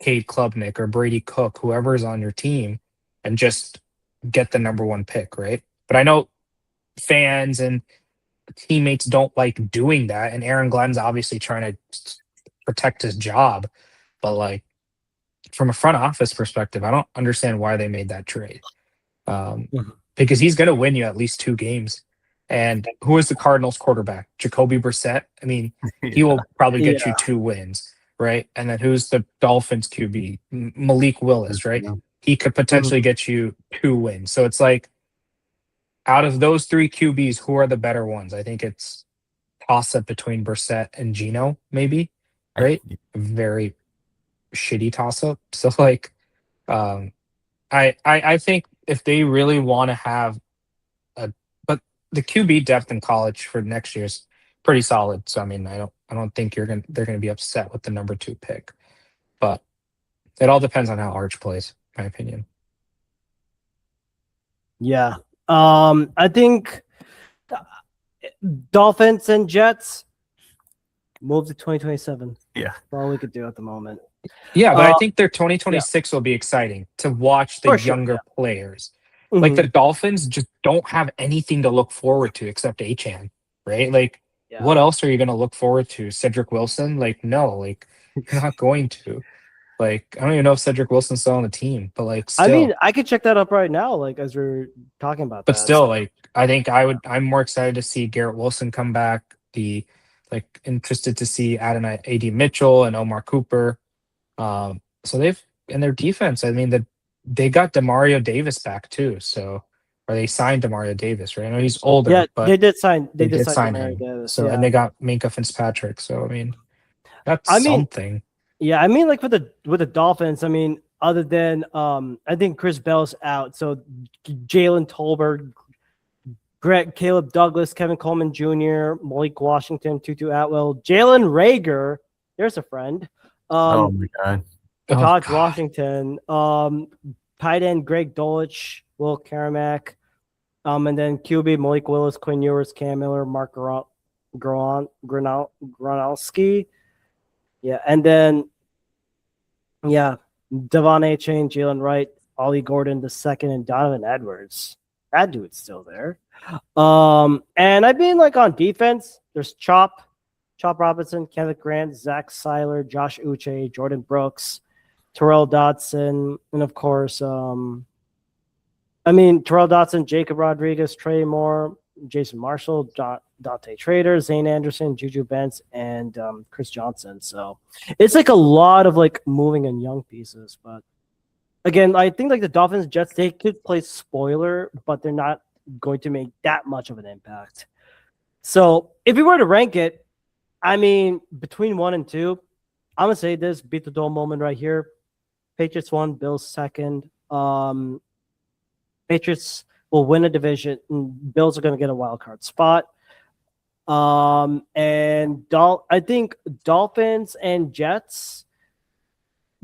Cade Klubnik or Brady Cook, whoever's on your team, and just get the number 1 pick, right? But I know fans and teammates don't like doing that, and Aaron Glenn's obviously trying to protect his job. But like from a front office perspective, I don't understand why they made that trade. Mhm. Because he's going to win you at least 2 games. And who is the Cardinals quarterback? Jacoby Brissett. I mean, he will probably get you Yeah. 2 wins, right? And then who's the Dolphins QB? Malik Willis, right? He could potentially get you 2 wins. So it's like, out of those 3 QBs, who are the better ones? I think it's toss up between Brissett and Geno, maybe, right? Very shitty toss up. So like, I think if they really want to have but the QB depth in college for next year's pretty solid. So I mean, I don't think they're gonna be upset with the number 2 pick, but it all depends on how Arch plays, in my opinion. Yeah. I think Dolphins and Jets move to 2027. Yeah. That's all we could do at the moment. Yeah, but I think their 2026 will be exciting to watch the For sure, younger players. Like the Dolphins just don't have anything to look forward to except Achan, right? Like, Yeah. what else are you going to look forward to? Cedric Wilson? Like, no, like you're not going to. Like, I don't even know if Cedric Wilson's still on the team, but like, still, I mean, I could check that up right now, like as we're talking about but that. still, like, I think I'm more excited to see Garrett Wilson come back. Interested to see Adonai AD Mitchell and Omar Cooper. So in their defense, I mean, they got Demario Davis back too. So, or they signed Demario Davis, right? I know he's older, Yeah, but they did sign. They did did sign him. Davis. So, yeah. and they got Minka Fitzpatrick. So, I mean, that's I mean, something. Yeah, I mean, like with the Dolphins, I mean, other than I think Chris Bell's out, so Jalen Tolbert, Caleb Douglas, Kevin Coleman Jr., Malik Washington, Tutu Atwell, Jalen Rager. There's a friend. Oh my god. Oh, Todd God. Washington, tight end Greg Dulcich, Will Karamak, and then QB Malik Willis, Quinn Ewers, Cam Miller, Mark Gronowski. Yeah, and then Devon A. Chain, Jalen Wright, Ollie Gordon the second, and Donovan Edwards. That dude's still there. And I've been like on defense. There's Chop Robinson, Kenneth Grant, Zach Seiler, Josh Uche, Jordan Brooks, Terrell Dotson, and of course, Terrell Dotson, Jacob Rodriguez, Trey Moore, Jason Marshall, Dante Trader, Zane Anderson, Juju Benz, and Chris Johnson. So it's like a lot of like moving and young pieces. But again, I think like the Dolphins, Jets, they could play spoiler, but they're not going to make that much of an impact. So if we were to rank it, I mean, between 1 and 2, I'm gonna say this: beat the dome moment right here. Patriots 1, Bills 2nd. Patriots will win a division. Bills are gonna get a wild card spot. I think Dolphins and Jets.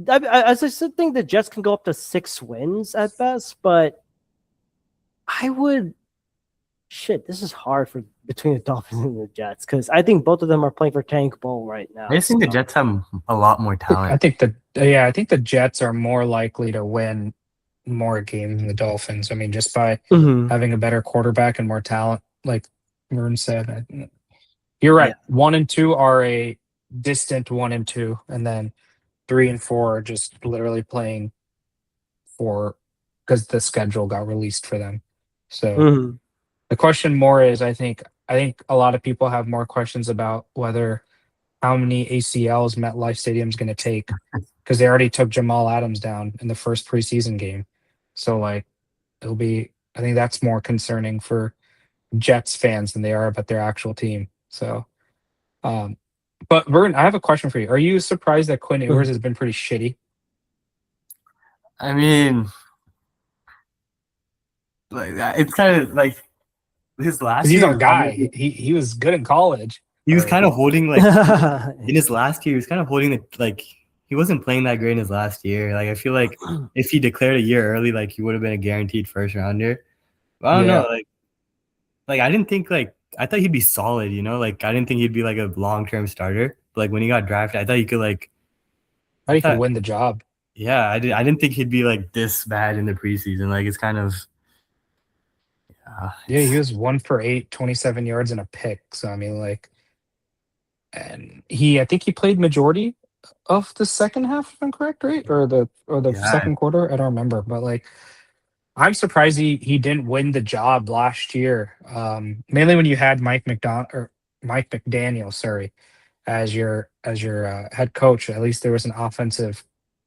I still think the Jets can go up to 6 wins at best, but I would. Shit, this is hard for between the Dolphins and the Jets because I think both of them are playing for Tank Bowl right now. I just think the Jets have a lot more talent. I think the Jets are more likely to win more games than the Dolphins. I mean, just by having a better quarterback and more talent, like Vern said. You're right. Yeah. 1 and 2 are a distant 1 and 2, and then 3 and 4 are just literally playing for because the schedule got released for them. So the question more is, I think a lot of people have more questions about whether how many ACLs MetLife Stadium is going to take because they already took Jamal Adams down in the first preseason game. So like I think that's more concerning for Jets fans than they are about their actual team. So, but Vern, I have a question for you. Are you surprised that Quinn Ewers has been pretty shitty? I mean, like it's kind of like his last He's year. our guy. He was good in college. He was kind of holding like in his last year. He was kind of holding it like he wasn't playing that great in his last year. Like I feel like if he declared a year early, like he would have been a guaranteed first rounder. But I don't know. Like I didn't think I thought he'd be solid. You know, like I didn't think he'd be like a long-term starter. But like when he got drafted, I thought he could like. I thought he could win the job. Yeah, I didn't think he'd be like this bad in the preseason. Like it's kind of. Yeah, he was 1 for 8, 27 yards and a pick. So I mean, like, and I think he played majority of the second half, if I'm correct, right? Or the second quarter. I don't remember, but like, I'm surprised he didn't win the job last year. Mainly when you had Mike McDaniel, sorry, as your head coach. At least there was an offensive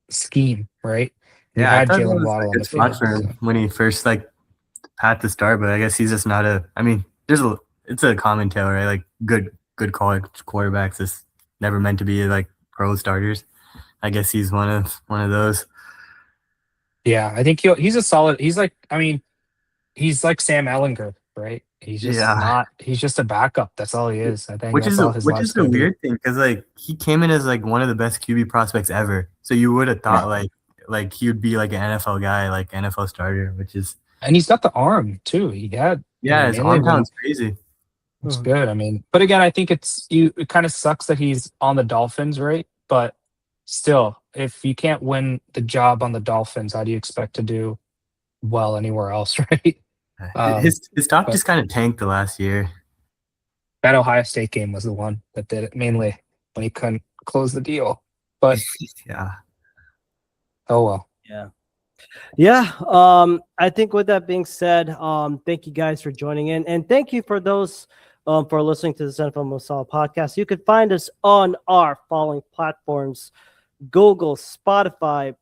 scheme, right? You had I thought Jalen it was Waddle on a the good spot field for him when he first had to start, but I guess he's just not a. I mean, it's a common tale, right? Like good college quarterbacks is never meant to be like pro starters. I guess he's one of those. Yeah, I think he's a solid. He's like Sam Ellinger, right? He's just not. He's just a backup. That's all he is. I think Which that's is all his which life's is the gonna be. weird thing because like he came in as like one of the best QB prospects ever. So you would have thought like he would be like an NFL guy, like NFL starter, which is. And he's got the arm too. He had his arm count's crazy. It's good. I mean, but again, I think it kind of sucks that he's on the Dolphins, right? But still, if you can't win the job on the Dolphins, how do you expect to do well anywhere else, right? His stock just kind of tanked the last year. That Ohio State game was the one that did it, mainly when he couldn't close the deal. But yeah. Oh well. Yeah. I think with that being said, thank you guys for joining in, and thank you for those for listening to the NFL Masala podcast. You can find us on our following platforms: Google, Spotify,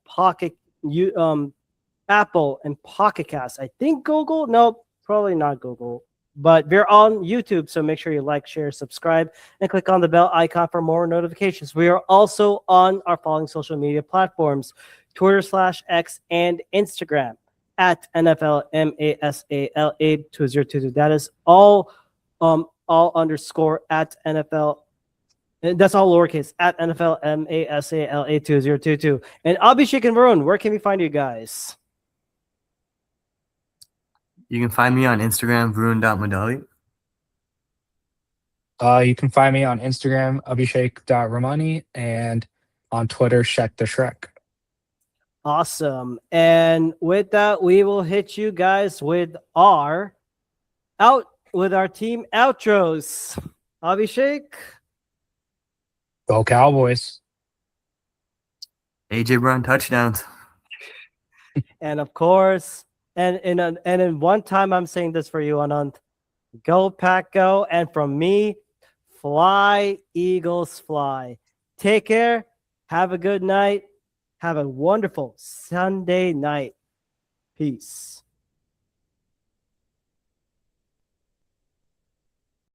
Apple, and Pocket Cast. I think Google. No, probably not Google. but we're on YouTube, so make sure you like, share, subscribe, and click on the bell icon for more notifications. We are also on our following social media platforms: Twitter/X and Instagram at NFL Masala 2022. That is all underscore at NFL. And that's all lowercase at NFL Masala 2022. And Abhishek and Varun, where can we find you guys? You can find me on Instagram, varun.madali. You can find me on Instagram, abhishek.ramani, and on Twitter, Shek the Shrek. Awesome. And with that, we will hit you guys with our team outros. Abhishek. Go Cowboys. AJ Brown touchdowns. And of course, and in one time I'm saying this for you, Anand. Go Pack Go. And from me, fly Eagles fly. Take care. Have a good night. Have a wonderful Sunday night. Peace.